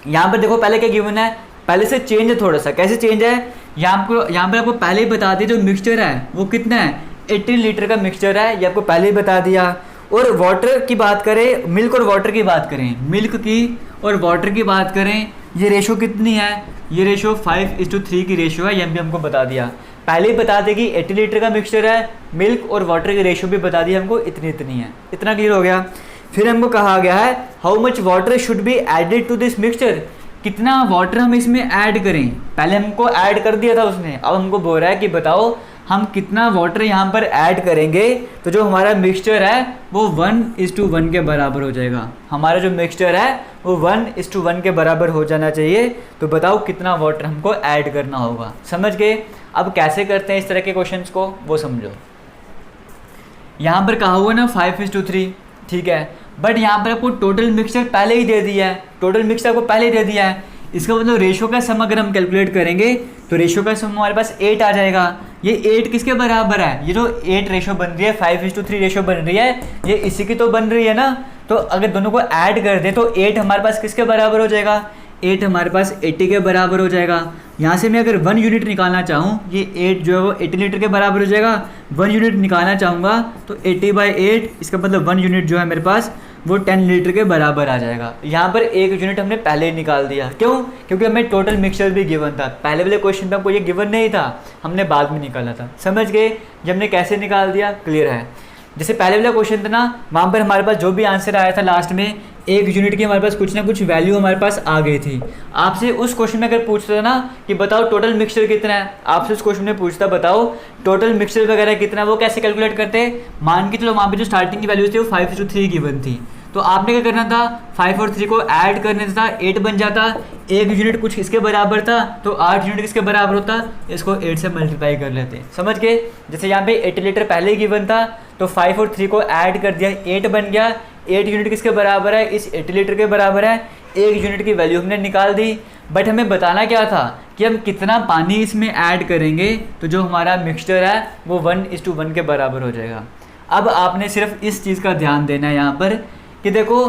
यहाँ पर देखो पहले क्या गिवन है, पहले से चेंज है थोड़ा सा, कैसे चेंज है, यहाँ पर आपको पहले ही बता दिया जो मिक्सचर है वो कितना है, 80 लीटर का मिक्सचर है, ये आपको पहले ही बता दिया। और वाटर की बात करें, मिल्क और वाटर की बात करें, मिल्क की और वाटर की बात करें, ये रेशो कितनी है, ये रेशो 5:3 की रेशो है, ये भी हमको बता दिया। पहले ही बता दें कि 80 लीटर का मिक्सचर है, मिल्क और वाटर की रेशो भी बता दी हमको इतनी है, इतना क्लियर हो गया। फिर हमको कहा गया है how much water should be added to this mixture, कितना वाटर हम इसमें ऐड करें। पहले हमको ऐड कर दिया था उसने, अब हमको बोल रहा है कि बताओ हम कितना वाटर यहाँ पर ऐड करेंगे तो जो हमारा मिक्सचर है वो 1:1 के बराबर हो जाएगा। हमारा जो मिक्सचर है वो 1:1 के बराबर हो जाना चाहिए। तो बताओ कितना वाटर हमको ऐड करना होगा, समझ गए। अब कैसे करते हैं इस तरह के क्वेश्चंस को वो समझो। यहाँ पर कहा हुआ ना 5:3, ठीक है, बट यहाँ पर आपको टोटल मिक्सचर पहले ही दे दिया है, टोटल मिक्सचर आपको पहले ही दे दिया है। इसका मतलब रेशो का सम अगर हम कैलकुलेट करेंगे तो रेशो का सम हमारे पास 8 आ जाएगा। ये 8 किसके बराबर है, ये जो 8 रेशो बन रही है, 5:3 रेशो बन रही है, ये इसी की तो बन रही है ना। तो अगर दोनों को ऐड कर दें तो 8 हमारे पास किसके बराबर हो जाएगा, 8 हमारे पास 80 के बराबर हो जाएगा। यहाँ से मैं अगर 1 यूनिट निकालना चाहूँ, ये 8 जो है वो 80 लीटर के बराबर हो जाएगा। 1 यूनिट निकालना चाहूँगा तो 80/8, इसका मतलब 1 यूनिट जो है मेरे पास वो 10 लीटर के बराबर आ जाएगा। यहाँ पर 1 यूनिट हमने पहले ही निकाल दिया, क्यों, क्योंकि हमें टोटल मिक्सचर भी गिवन था। पहले वाले क्वेश्चन में हमको ये गिवन नहीं था, हमने बाद में निकाला था, समझ गए। जब हमने कैसे निकाल दिया क्लियर है। जैसे पहले वाला क्वेश्चन था ना, वहाँ पर हमारे पास जो भी आंसर आया था लास्ट में 1 यूनिट की हमारे पास कुछ ना कुछ वैल्यू हमारे पास आ गई थी। आपसे उस क्वेश्चन में अगर पूछता था ना कि बताओ टोटल मिक्सचर कितना है, आपसे उस क्वेश्चन में पूछता बताओ टोटल मिक्सचर वगैरह कितना है, वो कैसे कैलकुलेट करते। मान के चलो वहाँ पे जो स्टार्टिंग की वैल्यूज थी वो 5:3 गिवन थी, तो आपने क्या करना था, 5 और 3 को ऐड करने था, 8 बन जाता। 1 यूनिट कुछ इसके बराबर था तो 8 यूनिट किसके बराबर होता, इसको 8 से मल्टीप्लाई कर लेते, समझ गए। जैसे यहाँ पे 80 लीटर पहले ही गिवन था तो 5 और 3 को ऐड कर दिया, 8 बन गया। 8 यूनिट किसके बराबर है, इस 80 लीटर के बराबर है। 1 यूनिट की वैल्यू हमने निकाल दी, बट हमें बताना क्या था कि हम कितना पानी इसमें ऐड करेंगे तो जो हमारा मिक्सचर है वो 1:1 के बराबर हो जाएगा। अब आपने सिर्फ इस चीज़ का ध्यान देना है यहाँ पर कि देखो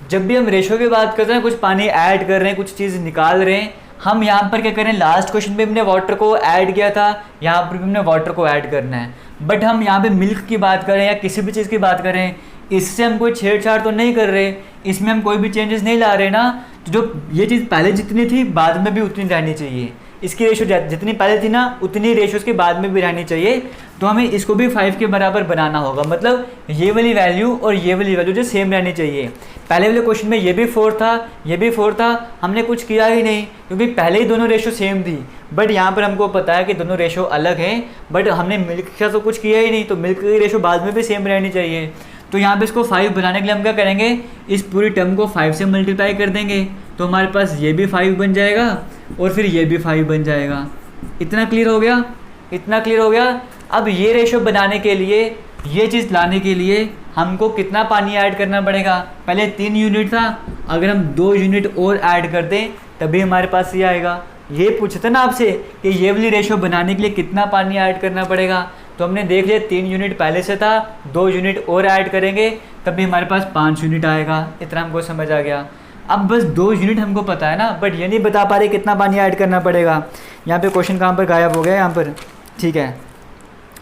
जब भी हम रेशो की बात करते हैं, कुछ पानी ऐड कर रहे हैं, कुछ चीज़ निकाल रहे हैं, हम यहाँ पर क्या करें, लास्ट क्वेश्चन में हमने वाटर को ऐड किया था, यहाँ पर भी हमने वाटर को ऐड करना है। बट हम यहाँ पे मिल्क की बात करें या किसी भी चीज़ की बात करें, इससे हम कोई छेड़छाड़ तो नहीं कर रहे, इसमें हम कोई भी चेंजेस नहीं ला रहे ना। तो जो ये चीज़ पहले जितनी थी बाद में भी उतनी रहनी चाहिए, इसकी रेशो जितनी पहले थी ना उतनी रेशो उसके बाद में भी रहनी चाहिए। तो हमें इसको भी 5 के बराबर बनाना होगा, मतलब ये वाली वैल्यू और ये वाली वैल्यू जो सेम रहनी चाहिए। पहले वाले क्वेश्चन में ये भी 4 था, ये भी 4 था, हमने कुछ किया ही नहीं क्योंकि पहले ही दोनों रेशो सेम थी। बट यहाँ पर हमको पता है कि दोनों रेशो अलग हैं, बट हमने मिल्क का तो कुछ किया ही नहीं, तो मिल्क की रेशो बाद में भी सेम रहनी चाहिए। तो यहाँ पे इसको 5 बनाने के लिए हम क्या करेंगे, इस पूरी टर्म को 5 से मल्टीप्लाई कर देंगे, तो हमारे पास ये भी 5 बन जाएगा और फिर ये भी 5 बन जाएगा। इतना क्लियर हो गया, इतना क्लियर हो गया। अब ये रेशो बनाने के लिए, ये चीज़ लाने के लिए हमको कितना पानी ऐड करना पड़ेगा, पहले 3 यूनिट था, अगर हम 2 यूनिट और ऐड कर दें तभी हमारे पास ये आएगा। ये पूछा था ना आपसे कि ये वाली रेशो बनाने के लिए कितना पानी ऐड करना पड़ेगा, तो हमने देख लिया 3 यूनिट पहले से था, 2 यूनिट और ऐड करेंगे तभी हमारे पास 5 यूनिट आएगा। इतना हमको समझ आ गया। अब बस 2 यूनिट हमको पता है ना, बट ये नहीं बता पा रहे कितना पानी ऐड करना पड़ेगा। यहाँ पे क्वेश्चन कहाँ पर गायब हो गया, यहाँ पर, ठीक है,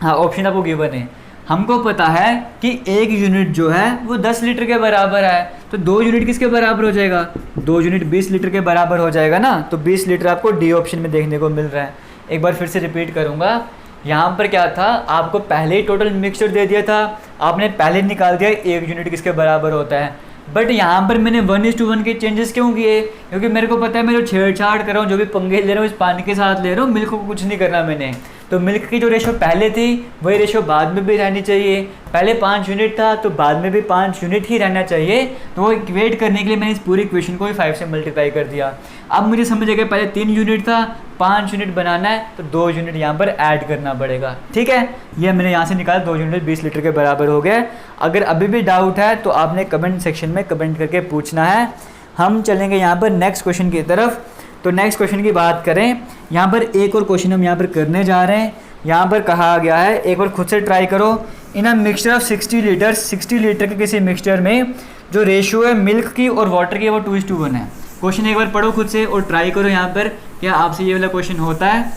हाँ ऑप्शन आपको गिवन है। हमको पता है कि 1 यूनिट जो है वो 10 लीटर के बराबर है, तो 2 यूनिट किसके बराबर हो जाएगा, 2 यूनिट 20 लीटर के बराबर हो जाएगा ना। तो 20 लीटर आपको डी ऑप्शन में देखने को मिल रहा है। एक बार फिर से रिपीट करूँगा, यहाँ पर क्या था, आपको पहले ही टोटल मिक्सचर दे दिया था, आपने पहले निकाल दिया 1 यूनिट किसके बराबर होता है। बट यहाँ पर मैंने 1:1 के चेंजेस क्यों किए, क्योंकि मेरे को पता है मैं जो छेड़छाड़ कर रहा हूँ, जो भी पंगे ले रहा हूँ इस पानी के साथ ले रहा हूँ, मिल्क को कुछ नहीं करना मैंने। तो मिल्क की जो रेशो पहले थी वही रेशो बाद में भी रहनी चाहिए। पहले 5 यूनिट था तो बाद में भी 5 यूनिट ही रहना चाहिए। तो वो इक्वेट करने के लिए मैंने इस पूरी इक्वेशन को ही 5 से मल्टीप्लाई कर दिया। अब मुझे समझ आ गया पहले 3 यूनिट था, 5 यूनिट बनाना है तो 2 यूनिट यहाँ पर ऐड करना पड़ेगा। ठीक है, ये मैंने यहाँ से निकाला, 2 यूनिट 20 लीटर के बराबर हो गया। अगर अभी भी डाउट है तो आपने कमेंट सेक्शन में कमेंट करके पूछना है। हम चलेंगे यहाँ पर नेक्स्ट क्वेश्चन की तरफ। तो नेक्स्ट क्वेश्चन की बात करें, यहाँ पर एक और क्वेश्चन हम यहाँ पर करने जा रहे हैं। यहाँ पर कहा गया है, एक बार खुद से ट्राई करो, इन अ मिक्सचर ऑफ 60 लीटर के किसी मिक्सचर में जो रेशियो है मिल्क की और वाटर की वो 2:1 है। क्वेश्चन एक बार पढ़ो खुद से और ट्राई करो यहाँ पर क्या आपसे ये वाला क्वेश्चन होता है।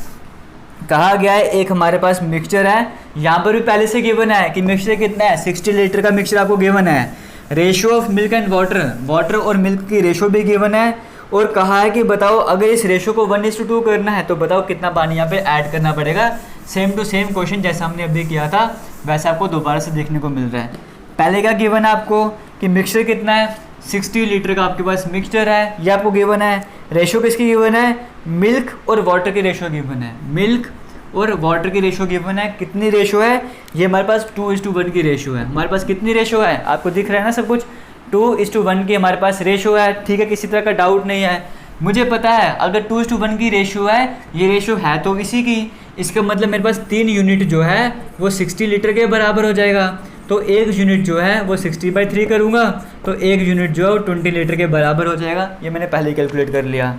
कहा गया है एक हमारे पास मिक्सचर है, यहाँ पर भी पहले से गिवन है कि मिक्सचर कितना है, 60 लीटर का मिक्सचर आपको गिवन है। Ratio of milk and water और मिल्क की रेशियो भी गिवन है, और कहा है कि बताओ अगर इस रेशो को 1:2 करना है तो बताओ कितना पानी यहाँ पे ऐड करना पड़ेगा। सेम टू सेम क्वेश्चन जैसा हमने अभी किया था वैसा आपको दोबारा से देखने को मिल रहा है। पहले क्या गिवन है आपको कि मिक्सचर कितना है, 60 लीटर का आपके पास मिक्सचर है, ये आपको गिवन है। रेशो किसकी गिवन है, मिल्क और वाटर की रेशो गिवन है। मिल्क और वाटर की रेशो गिवन है, कितनी रेशो है, ये हमारे पास 2:1 की रेशो है। हमारे पास कितनी रेशो है आपको दिख रहा है ना सब कुछ, 2:1 की हमारे पास रेशो है। ठीक है, किसी तरह का डाउट नहीं है। मुझे पता है अगर 2:1 की रेशो है, ये रेशो है तो इसी की, इसका मतलब मेरे पास 3 यूनिट जो है वो 60 लीटर के बराबर हो जाएगा। तो 1 यूनिट जो है वो 60/3 करूँगा तो 1 यूनिट जो है वो 20 लीटर के बराबर हो जाएगा। ये मैंने पहले ही कैलकुलेट कर लिया।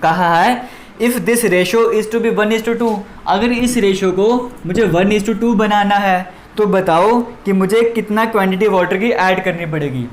कहा है if this ratio is to be 1:2, अगर इस रेशो को मुझे 1:2 बनाना है तो बताओ कि मुझे कितना क्वांटिटी वाटर की ऐड करनी पड़ेगी।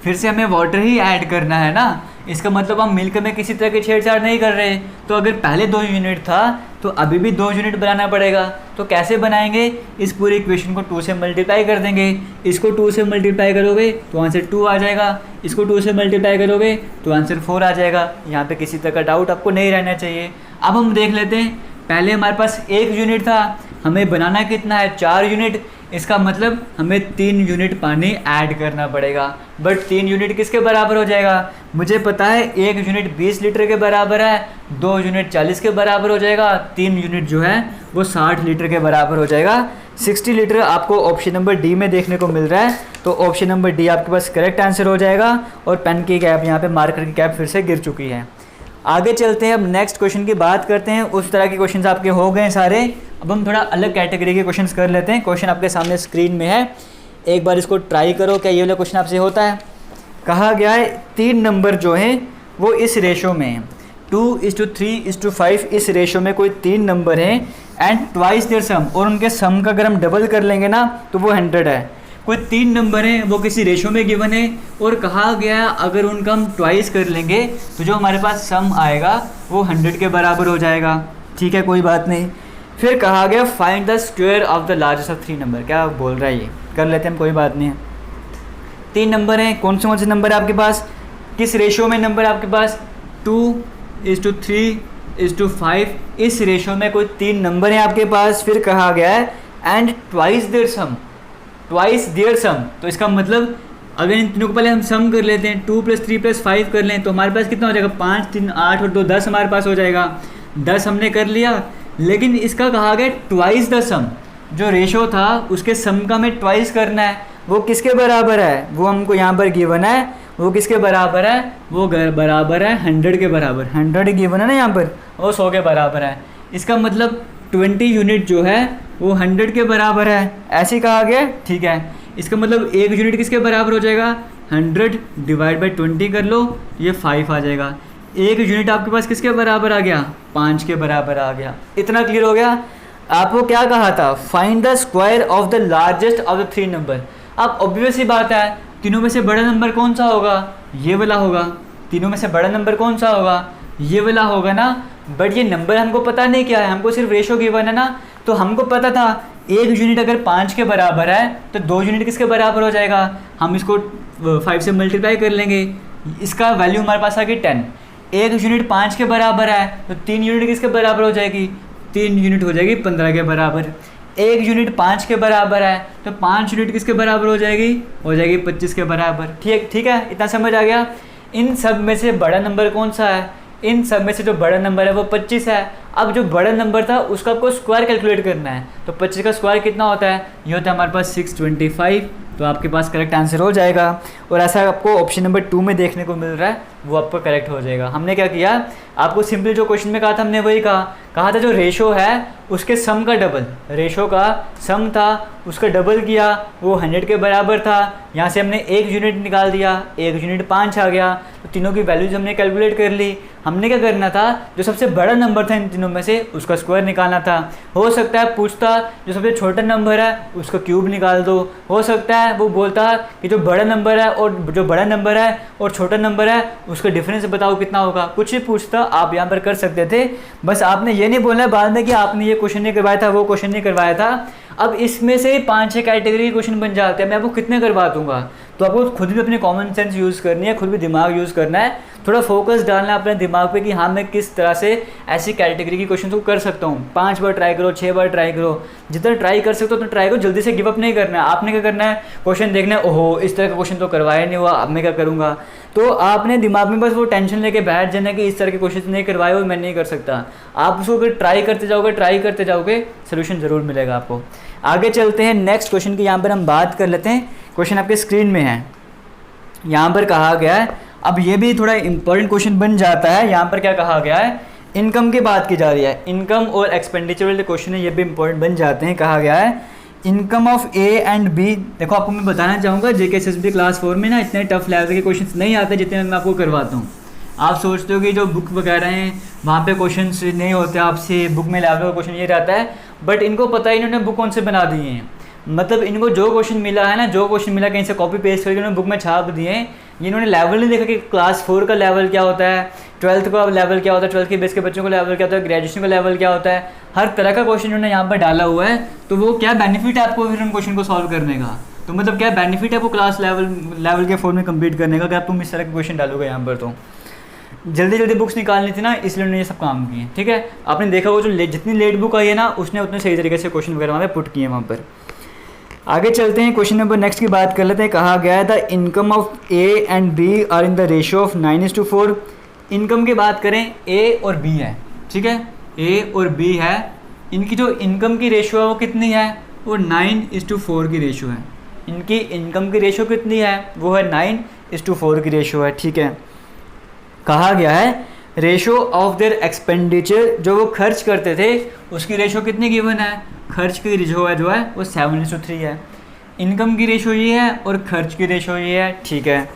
फिर से हमें वाटर ही ऐड करना है ना, इसका मतलब हम मिल्क में किसी तरह की छेड़छाड़ नहीं कर रहे। तो अगर पहले 2 यूनिट था तो अभी भी 2 यूनिट बनाना पड़ेगा। तो कैसे बनाएंगे, इस पूरी इक्वेशन को 2 से मल्टीप्लाई कर देंगे। इसको 2 से मल्टीप्लाई करोगे तो आंसर 2 आ जाएगा, इसको 2 से मल्टीप्लाई करोगे तो आंसर 4 आ जाएगा। यहाँ पे किसी तरह का डाउट आपको नहीं रहना चाहिए। अब हम देख लेते हैं, पहले हमारे पास 1 यूनिट था, हमें बनाना कितना है 4 यूनिट, इसका मतलब हमें 3 यूनिट पानी ऐड करना पड़ेगा। बट 3 यूनिट किसके बराबर हो जाएगा, मुझे पता है 1 यूनिट 20 लीटर के बराबर है, 2 यूनिट 40 के बराबर हो जाएगा, 3 यूनिट जो है वो 60 लीटर के बराबर हो जाएगा। 60 लीटर आपको ऑप्शन नंबर डी में देखने को मिल रहा है, तो ऑप्शन नंबर डी आपके पास करेक्ट आंसर हो जाएगा। और पेन की कैप यहाँ पे मार्कर की कैप फिर से गिर चुकी है। आगे चलते हैं, अब नेक्स्ट क्वेश्चन की बात करते हैं। उस तरह के क्वेश्चंस आपके हो गए सारे, अब हम थोड़ा अलग कैटेगरी के क्वेश्चंस कर लेते हैं। क्वेश्चन आपके सामने स्क्रीन में है, एक बार इसको ट्राई करो क्या ये वाला क्वेश्चन आपसे होता है। कहा गया है 3 नंबर जो हैं वो इस रेशो में हैं, 2:3:5 इस रेशो में कोई 3 नंबर हैं एंड ट्वाइस देयर सम, और उनके सम का अगर हम डबल कर लेंगे ना तो वो 100 है। कोई 3 नंबर हैं वो किसी रेशो में गिवन है, और कहा गया है अगर उनका हम ट्वाइस कर लेंगे तो जो हमारे पास सम आएगा वो 100 के बराबर हो जाएगा। ठीक है, कोई बात नहीं। फिर कहा गया find the square of the largest of 3 number. क्या बोल रहा है ये, कर लेते हैं हम, कोई बात नहीं है। 3 नंबर हैं, कौन से नंबर है आपके पास, किस रेशियो में नंबर है आपके पास, 2:3:5, इस रेशियो में कोई 3 नंबर हैं आपके पास। फिर कहा गया है एंड ट्वाइस देयर सम, तो इसका मतलब अगर इन तीनों को पहले हम सम कर लेते हैं, 2 + 3 + 5 कर लें तो हमारे पास कितना हो जाएगा, 5, 3, 8 और 2 10 हमारे पास हो जाएगा। 10 हमने कर लिया, लेकिन इसका कहा गया ट्वाइस द सम, जो रेशो था उसके सम का हमें ट्वाइस करना है। वो किसके बराबर है, वो हमको यहाँ पर गिवन है, वो किसके बराबर है, वो बराबर है 100 के बराबर। 100 गिवन है ना यहाँ पर, वो 100 के बराबर है। इसका मतलब 20 यूनिट जो है वो 100 के बराबर है, ऐसे ही कहा गया, ठीक है। इसका मतलब 1 यूनिट किसके बराबर हो जाएगा, 100 / 20 कर लो, ये 5 आ जाएगा। 1 यूनिट आपके पास किसके बराबर आ गया, 5 के बराबर आ गया। इतना क्लियर हो गया। आपको क्या कहा था, find the square of the largest of the 3 number. अब ऑब्वियस सी बात है, तीनों में से बड़ा नंबर कौन सा होगा, ये वाला होगा। तीनों में से बड़ा नंबर कौन सा होगा, ये वाला होगा ना। बट ये नंबर हमको पता नहीं क्या है, हमको सिर्फ रेशो गिवन है ना। तो हमको पता था 1 यूनिट अगर 5 के बराबर है तो 2 यूनिट किसके बराबर हो जाएगा, हम इसको 5 से मल्टीप्लाई कर लेंगे, इसका वैल्यू हमारे पास आ गई 10। 1 यूनिट 5 के बराबर है तो 3 यूनिट किसके बराबर हो जाएगी, 3 यूनिट हो जाएगी 15 के बराबर। 1 यूनिट 5 के बराबर है तो 5 यूनिट किसके बराबर हो जाएगी 25 के बराबर। ठीक है, इतना समझ आ गया। इन सब में से बड़ा नंबर कौन सा है, इन सब में से जो बड़ा नंबर है वो 25 है। अब जो बड़ा नंबर था उसका आपको स्क्वायर कैलकुलेट करना है, तो 25 का स्क्वायर कितना होता है, ये होता है हमारे पास 625। तो आपके पास करेक्ट आंसर हो जाएगा। और ऐसा आपको ऑप्शन नंबर 2 में देखने को मिल रहा है, वो आपको करेक्ट हो जाएगा। हमने क्या किया, आपको सिंपल जो क्वेश्चन में कहा था हमने वही कहा था जो रेशो है उसके सम का डबल, रेशो का सम था उसका डबल किया, वो 100 के बराबर था। यहाँ से हमने 1 यूनिट निकाल दिया, 1 यूनिट 5 आ गया, तो तीनों की वैल्यूज हमने कैलकुलेट कर ली। हमने क्या करना था, जो सबसे बड़ा नंबर था इन तीनों में से उसका स्क्वायर निकालना था। हो सकता है पूछता जो सबसे छोटा नंबर है उसका क्यूब निकाल दो, हो सकता है वो बोलता कि जो बड़ा नंबर है और छोटा नंबर है उसका डिफरेंस बताओ कितना होगा, कुछ भी पूछता आप यहाँ पर कर सकते थे। बस आपने ये नहीं बोलना बाद में कि आपने ये क्वेश्चन नहीं करवाया था, वो क्वेश्चन नहीं करवाया था। अब इसमें से 5-6 कैटेगरी के क्वेश्चन बन जाते हैं, मैं आपको कितने करवा दूंगा। तो आपको खुद भी अपने कॉमन सेंस यूज़ करनी है, खुद भी दिमाग यूज़ करना है, थोड़ा फोकस डालना है अपने दिमाग पे कि हाँ मैं किस तरह से ऐसी कैटेगरी की क्वेश्चन को कर सकता हूँ। 5 बार ट्राई करो, 6 बार ट्राई करो, जितना ट्राई कर सकते हो उतना ट्राई करो। जल्दी से गिव अप नहीं करना है। आपने क्या करना है, क्वेश्चन देखना है, ओहो इस तरह का क्वेश्चन तो करवाया नहीं हुआ, अब मैं क्या करूँगा। तो आपने दिमाग में बस वो टेंशन लेके बैठ जाना कि इस तरह के क्वेश्चन नहीं करवाए और मैं नहीं कर सकता। आप उसको अगर ट्राई करते जाओगे सोल्यूशन ज़रूर मिलेगा आपको। आगे चलते हैं नेक्स्ट क्वेश्चन की, यहाँ पर हम बात कर लेते हैं। क्वेश्चन आपके स्क्रीन में है, यहाँ पर कहा गया है, अब ये भी थोड़ा इंपॉर्टेंट क्वेश्चन बन जाता है। यहाँ पर क्या कहा गया है, इनकम की बात की जा रही है, इनकम और एक्सपेंडिचर वाले क्वेश्चन है, ये भी इंपॉर्टेंट बन जाते हैं। कहा गया है income of A and B. देखो आपको मैं बताना चाहूँगा JKSSB क्लास 4 में ना इतने टफ लेवल के क्वेश्चन नहीं आते जितने मैं आपको करवाता हूँ। आप सोचते हो कि जो बुक वगैरह हैं वहाँ पे क्वेश्चंस नहीं होते आपसे, बुक में लेवल का क्वेश्चन ये रहता है, बट इनको पता है इन्होंने बुक कौन से बना दिए हैं। मतलब इनको जो क्वेश्चन मिला है ना, जो क्वेश्चन मिला कहीं से कॉपी पेस्ट करके उन्होंने बुक में छाप दिए हैं। इन्होंने लेवल नहीं देखा कि क्लास 4 का लेवल क्या होता है, 12th का लेवल क्या होता है, 12th के बेस के बच्चों का लेवल क्या होता है, ग्रेजुएशन का लेवल क्या होता है, हर तरह का क्वेश्चन उन्होंने यहाँ पर डाला हुआ है। तो वो क्या बेनिफिट है आपको फिर उन क्वेश्चन को सॉल्व करने का, तो मतलब क्या बेनिफिट है आपको क्लास लेवल के 4 में कंप्लीट करने का, कि तुम इस तरह के क्वेश्चन डालोगे यहाँ पर। तो जल्दी बुक्स निकालनी थी ना, इसलिए उन्होंने ये सब काम किए। ठीक है, आपने देखा वो जो जितनी लेट बुक आई है ना उसने उतने सही तरीके से क्वेश्चन वगैरह वहाँ पे पुट किए वहाँ पर। आगे चलते हैं, क्वेश्चन नंबर नेक्स्ट की बात कर लेते हैं। कहा गया है the income of A and B are in the ratio of 9:4। Income की बात करें, ए और बी है, ठीक है, ए और बी है, इनकी जो इनकम की रेशियो है वो कितनी है, वो 9:4 की रेशियो है। इनकी इनकम की रेशियो कितनी है, वो है 9:4 की रेशियो है। ठीक है, कहा गया है रेशो ऑफ देयर एक्सपेंडिचर, जो वो खर्च करते थे उसकी रेशो कितनी गिवन है, खर्च की रेशो है जो है वो 7:3 है। इनकम की रेशो ये है और खर्च की रेशो ये है। ठीक है,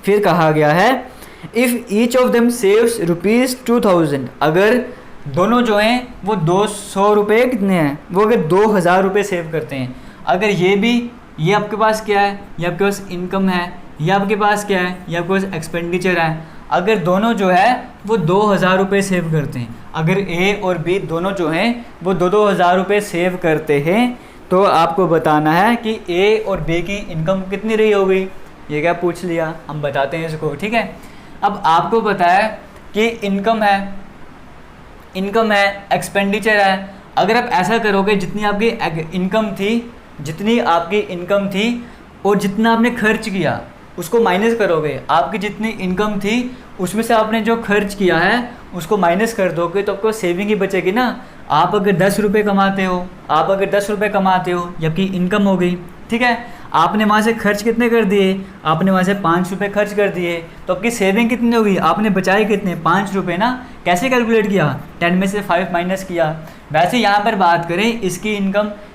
फिर कहा गया है if each of them saves ₹2000, अगर दोनों जो हैं वो 200 रुपये कितने हैं, वो अगर 2000 रुपये सेव करते हैं, अगर ये आपके पास क्या है, ये आपके पास इनकम है, ये आपके पास क्या है, ये आपके पास एक्सपेंडिचर है। अगर दोनों जो है वो 2,000 रुपये सेव करते हैं, अगर ए और बी दोनों जो हैं वो 2,000 रुपये सेव करते हैं, तो आपको बताना है कि ए और बी की इनकम कितनी रही होगी। ये क्या पूछ लिया, हम बताते हैं इसको, ठीक है। अब आपको पता है कि इनकम है, एक्सपेंडिचर है। अगर आप ऐसा करोगे जितनी आपकी इनकम थी और जितना आपने खर्च किया उसको माइनस करोगे, आपकी जितनी इनकम थी उसमें से आपने जो खर्च किया है उसको माइनस कर दोगे तो आपको सेविंग ही बचेगी ना। आप अगर 10 रुपये कमाते हो जबकि इनकम हो गई, ठीक है, आपने वहाँ से खर्च कितने कर दिए, आपने वहाँ से 5 रुपये खर्च कर दिए, तो आपकी सेविंग कितनी होगी, आपने बचाए कितने, 5 रुपये ना। कैसे कैलकुलेट किया, 10 में से 5 माइनस किया। वैसे यहाँ पर बात करें इसकी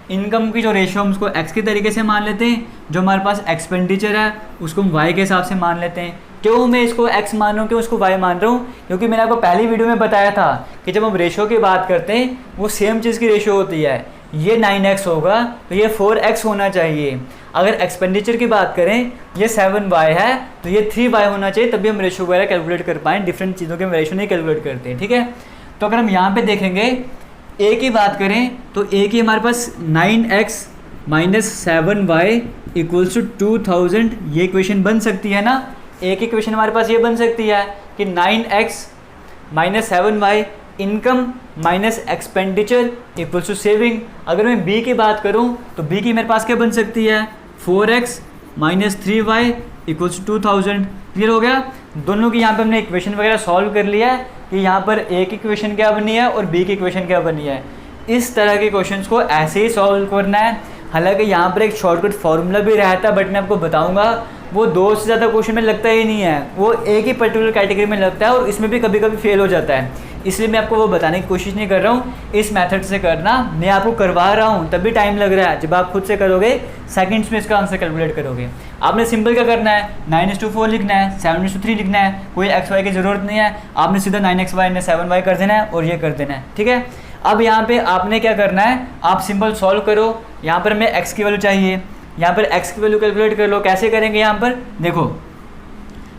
इनकम की जो रेशियो हम उसको एक्स के तरीके से मान लेते हैं, जो हमारे पास एक्सपेंडिचर है उसको हम वाई के हिसाब से मान लेते हैं। क्यों मैं इसको एक्स मान रहा हूँ, क्यों उसको वाई मान रहा हूँ, क्योंकि मैंने आपको पहली वीडियो में बताया था कि जब हम रेशियो की बात करते हैं वो सेम चीज़ की रेशियो होती है। ये 9x होगा तो ये 4x होना चाहिए। अगर एक्सपेंडिचर की बात करें ये 7y है तो ये 3y होना चाहिए, तभी हम रेशियो वगैरह कैलकुलेट कर पाएँ। डिफरेंट चीज़ों के हम रेशियो नहीं कैलकुलेट करते हैं, ठीक है। तो अगर हम यहाँ पे देखेंगे ए की बात करें तो ए की हमारे पास 9x minus 7y equals to 2000, ये इक्वेशन बन सकती है ना। ए की इक्वेशन हमारे पास ये बन सकती है कि 9x minus 7y income minus expenditure equals to saving. अगर मैं बी की बात करूं तो बी की मेरे पास क्या बन सकती है, 4x minus 3y equals to 2000। Clear हो गया। दोनों की यहाँ पे हमने इक्वेशन वगैरह सॉल्व कर लिया है कि यहाँ पर ए की इक्वेशन क्या बनी है और बी की इक्वेशन क्या बनी है। इस तरह के क्वेश्चंस को ऐसे ही सॉल्व करना है। हालांकि यहाँ पर एक शॉर्टकट फार्मूला भी रहता है, बट मैं आपको बताऊँगा वो 2 से ज़्यादा क्वेश्चन में लगता ही नहीं है, वो एक ही पर्टिकुलर कैटेगरी में लगता है और इसमें भी कभी कभी फेल हो जाता है। इसलिए मैं आपको वो बताने की कोशिश नहीं कर रहा हूँ इस मेथड से करना, मैं आपको करवा रहा हूँ तभी टाइम लग रहा है। जब आप खुद से करोगे सेकंड्स में इसका आंसर कैलकुलेट करोगे। आपने सिंपल क्या करना है, 9:4 लिखना है, 7:3 लिखना है, कोई एक्स वाई की ज़रूरत नहीं है। आपने सीधा 9xy ने 7y कर देना है और ये कर देना है, ठीक है। अब यहाँ पे आपने क्या करना है, आप सिंपल सॉल्व करो। यहाँ पर हमें x की वैल्यू चाहिए, यहाँ पर x की वैल्यू कैलकुलेट कर लो। कैसे करेंगे, यहाँ पर देखो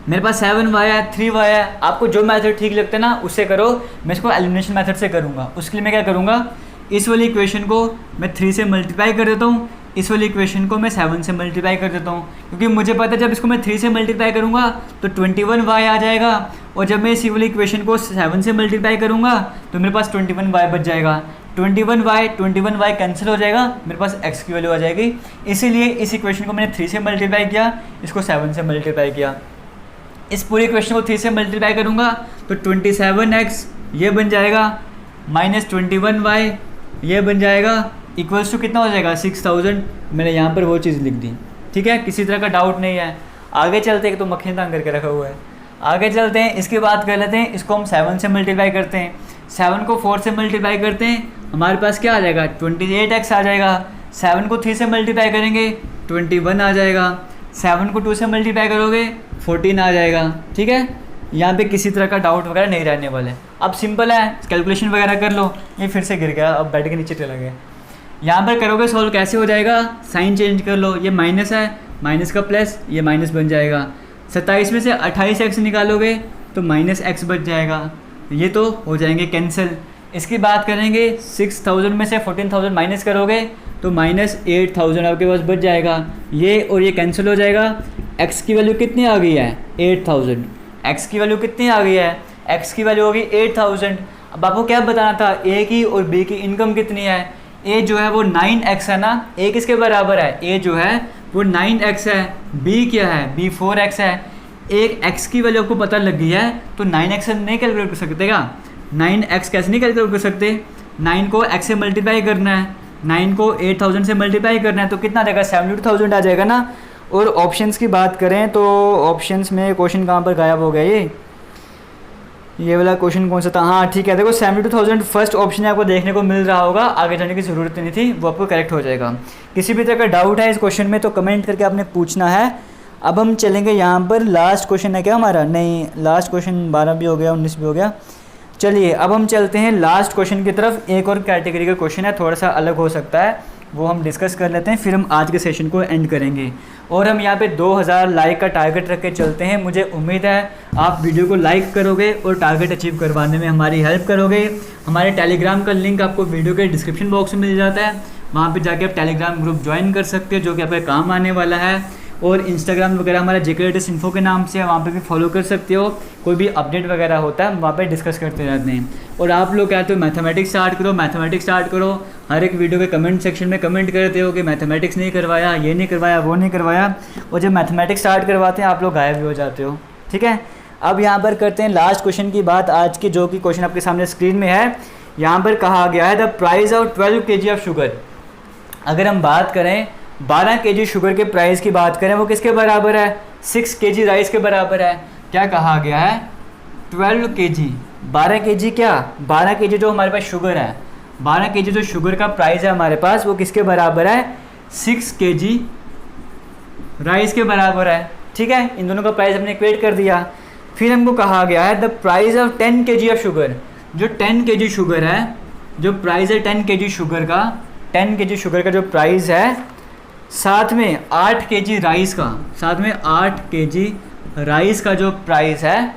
मेरे पास 7y है, 3y है, आपको जो मेथड ठीक लगता है ना उससे करो। मैं इसको एलिमिनेशन मेथड से करूँगा। उसके लिए मैं क्या करूँगा, इस वाली इक्वेशन को मैं 3 से मल्टीप्लाई कर देता हूँ, इस वाली इक्वेशन को मैं 7 से मल्टीप्लाई कर देता हूँ, क्योंकि मुझे पता है जब इसको मैं 3 से मल्टीप्लाई करूँगा तो 21y आ जाएगा, और जब मैं इसी वाली इक्वेशन को 7 से मल्टीप्लाई करूँगा तो मेरे पास 21y बच जाएगा। 21y कैंसिल हो जाएगा, मेरे पास x की वैल्यू आ जाएगी। इसीलिए इस इक्वेशन को मैंने 3 से मल्टीप्लाई किया, इसको 7 से मल्टीप्लाई किया। इस पूरी इक्वेशन को 3 से मल्टीप्लाई करूँगा तो 27x ये बन जाएगा, माइनस 21y ये बन जाएगा, इक्वल्स टू कितना हो जाएगा 6000। मैंने यहाँ पर वो चीज़ लिख दी, ठीक है, किसी तरह का डाउट नहीं है। आगे चलते हैं, तो मक्खी तांग करके रखा हुआ है। आगे चलते हैं, इसकी बात कर लेते हैं। इसको हम 7 से मल्टीप्लाई करते हैं, 7 को 4 से मल्टीप्लाई करते हैं, हमारे पास क्या आ जाएगा 28x आ जाएगा। 7 को 3 से मल्टीप्लाई करेंगे 21 आ जाएगा, 7 को 2 से मल्टीप्लाई करोगे 14 आ जाएगा, ठीक है। यहाँ पे किसी तरह का डाउट वगैरह नहीं रहने वाला है। अब सिंपल है, कैलकुलेशन वगैरह कर लो। ये फिर से गिर गया, अब बेड के नीचे चला गया। यहाँ पर करोगे सॉल्व, कैसे हो जाएगा, साइन चेंज कर लो, ये माइनस है, माइनस का प्लस, ये माइनस बन जाएगा। 27 में से 28x निकालोगे तो माइनस x बच जाएगा, ये तो हो जाएंगे कैंसिल। इसकी बात करेंगे 6000 में से 14000 माइनस करोगे तो माइनस 8000 आपके पास बच जाएगा, ये और ये कैंसिल हो जाएगा। x की वैल्यू कितनी आ गई है 8000, x की वैल्यू कितनी आ गई है, x की वैल्यू होगी 8000। अब आपको क्या बताना था, a की और b की इनकम कितनी है। a जो है वो 9x है ना, a किसके बराबर है, a जो है वो 9x है, b क्या है, b 4x है। एक x की वैल्यू आपको पता लग गई है तो 9x नहीं कैलकुलेट कर सकते क्या, 9x कैसे नहीं कैलकुलेट कर सकते। 9 को x से मल्टीप्लाई करना है, 9 को 8000 से मल्टीप्लाई करना है तो कितना आ जाएगा 72000 आ जाएगा ना। और ऑप्शंस की बात करें तो ऑप्शंस में क्वेश्चन कहाँ पर गायब हो गया, ये वाला क्वेश्चन कौन सा था, हाँ ठीक है, देखो 72000 फर्स्ट ऑप्शन आपको देखने को मिल रहा होगा, आगे जाने की ज़रूरत नहीं थी, वो आपको करेक्ट हो जाएगा। किसी भी तरह का डाउट है इस क्वेश्चन में तो कमेंट करके आपने पूछना है। अब हम चलेंगे यहाँ पर, लास्ट क्वेश्चन है क्या हमारा, नहीं लास्ट क्वेश्चन 12 भी हो गया, 19 भी हो गया। चलिए अब हम चलते हैं लास्ट क्वेश्चन की तरफ। एक और कैटेगरी का क्वेश्चन है, थोड़ा सा अलग हो सकता है, वो हम डिस्कस कर लेते हैं, फिर हम आज के सेशन को एंड करेंगे। और हम यहाँ पे 2000 लाइक का टारगेट रख के चलते हैं। मुझे उम्मीद है आप वीडियो को लाइक करोगे और टारगेट अचीव करवाने में हमारी हेल्प करोगे। हमारे टेलीग्राम का लिंक आपको वीडियो के डिस्क्रिप्शन बॉक्स में मिल जाता है, वहाँ पे जाके आप टेलीग्राम ग्रुप ज्वाइन कर सकते हो जो कि आपके काम आने वाला है। और इंस्टाग्राम वगैरह हमारा जेके लेटेस्ट इन्फो के नाम से है, वहाँ पे भी फॉलो कर सकते हो। कोई भी अपडेट वगैरह होता है वहाँ पे डिस्कस करते रहते हैं। और आप लोग कहते हो मैथमेटिक्स स्टार्ट करो, मैथमेटिक्स स्टार्ट करो, हर एक वीडियो के कमेंट सेक्शन में कमेंट करते हो कि मैथमेटिक्स नहीं करवाया, ये नहीं करवाया, वो नहीं करवाया, और जब मैथमेटिक्स स्टार्ट करवाते हैं आप लोग गायब भी हो जाते हो। ठीक है, अब यहाँ पर करते हैं लास्ट क्वेश्चन की बात आज की, जो कि क्वेश्चन आपके सामने स्क्रीन में है। यहाँ पर कहा गया है the price of 12 kg of sugar. अगर हम बात करें 12 kg शुगर के प्राइस की बात करें, वो किसके बराबर है? 6 kg राइस के बराबर है। क्या कहा गया है? 12 kg, 12 kg क्या? 12 kg जो हमारे पास शुगर है, 12 kg जो शुगर का प्राइस है हमारे पास, वो किसके बराबर है? 6 kg राइस के बराबर है। ठीक है, इन दोनों का प्राइस हमने इक्वेट कर दिया। फिर हमको कहा गया है the price of 10 kg of sugar. जो 10 kg शुगर है, जो प्राइस है 10 kg शुगर का, 10 kg शुगर का जो प्राइस है, साथ में 8 kg राइस का, साथ में 8 kg राइस का जो प्राइस है,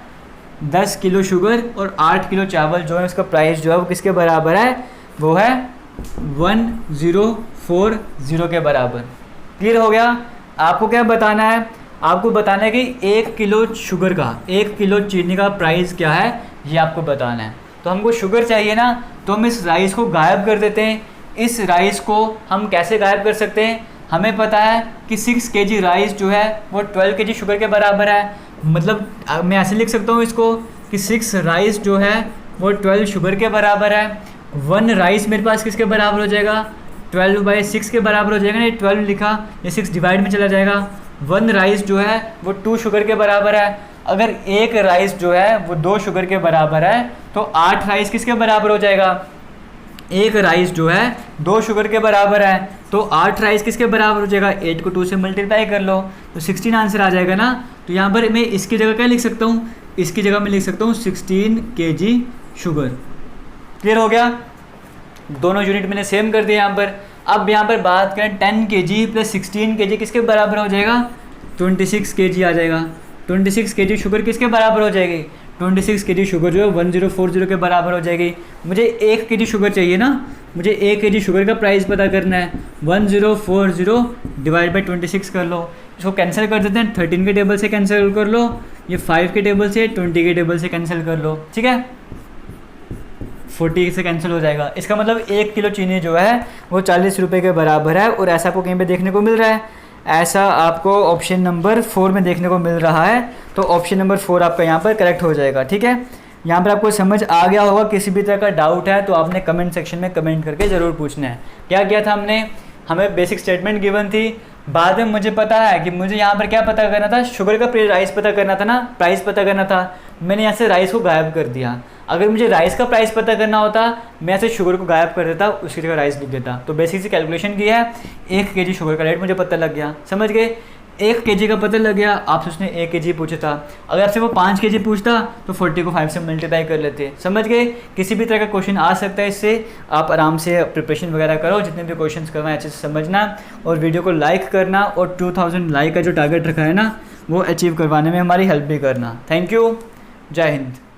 10 किलो शुगर और 8 किलो चावल जो है उसका प्राइस जो है वो किसके बराबर है? वो है 1040 के बराबर। क्लियर हो गया? आपको क्या बताना है? आपको बताना है कि 1 किलो शुगर का, 1 किलो चीनी का प्राइस क्या है, ये आपको बताना है। तो हमको शुगर चाहिए ना, तो हम इस राइस को गायब कर देते हैं। इस राइस को हम कैसे गायब कर सकते हैं? हमें पता है कि 6 kg राइस जो है वो 12 kg शुगर के बराबर है। मतलब मैं ऐसे लिख सकता हूँ इसको कि 6 राइस जो है वो 12 शुगर के बराबर है। 1 राइस मेरे पास किसके बराबर हो जाएगा? 12/6 के बराबर हो जाएगा ना। 12 लिखा, ये 6 डिवाइड में चला जाएगा। 1 राइस जो है वो 2 शुगर के बराबर है। अगर 1 राइस जो है वो 2 शुगर के बराबर है तो 8 राइस किसके बराबर हो जाएगा? 1 राइस जो है 2 शुगर के बराबर है, तो 8 राइस किसके बराबर हो जाएगा? 8 को 2 से मल्टीप्लाई कर लो तो 16 आंसर आ जाएगा ना। तो यहाँ पर मैं इसकी जगह क्या लिख सकता हूँ? इसकी जगह मैं लिख सकता हूँ 16 kg शुगर। क्लियर हो गया? दोनों यूनिट मैंने सेम कर दिया यहाँ पर। अब यहाँ पर बात करें 10 kg प्लस 16 kg किसके बराबर हो जाएगा? 26 kg आ जाएगा। 26 kg शुगर किसके बराबर हो जाएगी? 26 kg शुगर जो है 1040 के बराबर हो जाएगी। मुझे 1 kg शुगर चाहिए ना, मुझे 1 kg शुगर का प्राइस पता करना है। 1040 डिवाइड बाई 26 कर लो, इसको कैंसिल कर देते हैं। 13 के टेबल से कैंसिल कर लो, ये 5 के टेबल से, 20 के टेबल से कैंसिल कर लो। ठीक है, 40 से कैंसिल हो जाएगा। इसका मतलब 1 किलो चीनी जो है वो 40 रुपये के बराबर है। और ऐसा आपको कहीं पे देखने को मिल रहा है? ऐसा आपको ऑप्शन नंबर 4 में देखने को मिल रहा है। तो ऑप्शन नंबर 4 आपका यहाँ पर करेक्ट हो जाएगा। ठीक है, यहाँ पर आपको समझ आ गया होगा। किसी भी तरह का डाउट है तो आपने कमेंट सेक्शन में कमेंट करके ज़रूर पूछना है। क्या किया था हमने? हमें बेसिक स्टेटमेंट गिवन थी, बाद में मुझे पता है कि मुझे यहाँ पर क्या पता करना था? शुगर का प्राइस पता करना था ना, प्राइस पता करना था। मैंने यहाँ से राइस को गायब कर दिया। अगर मुझे राइस का प्राइस पता करना होता, मैं ऐसे शुगर को गायब कर देता, उसकी जगह राइस लिख देता। तो बेसिक से कैलकुलेशन की है, 1 kg शुगर का रेट मुझे पता लग गया। समझ गए? 1 kg का पता लग गया, आपसे उसने 1 kg पूछा था। अगर आपसे वो 5 kg पूछता तो 40 को 5 से मल्टीप्लाई कर लेते। समझ गए? किसी भी तरह का क्वेश्चन आ सकता है इससे। आप आराम से प्रिपरेशन वगैरह करो, जितने भी क्वेश्चन करवाएं अच्छे से समझना, और वीडियो को लाइक करना, और 2000 लाइक का जो टारगेट रखा है ना वो अचीव करवाने में हमारी हेल्प भी करना। थैंक यू, जय हिंद।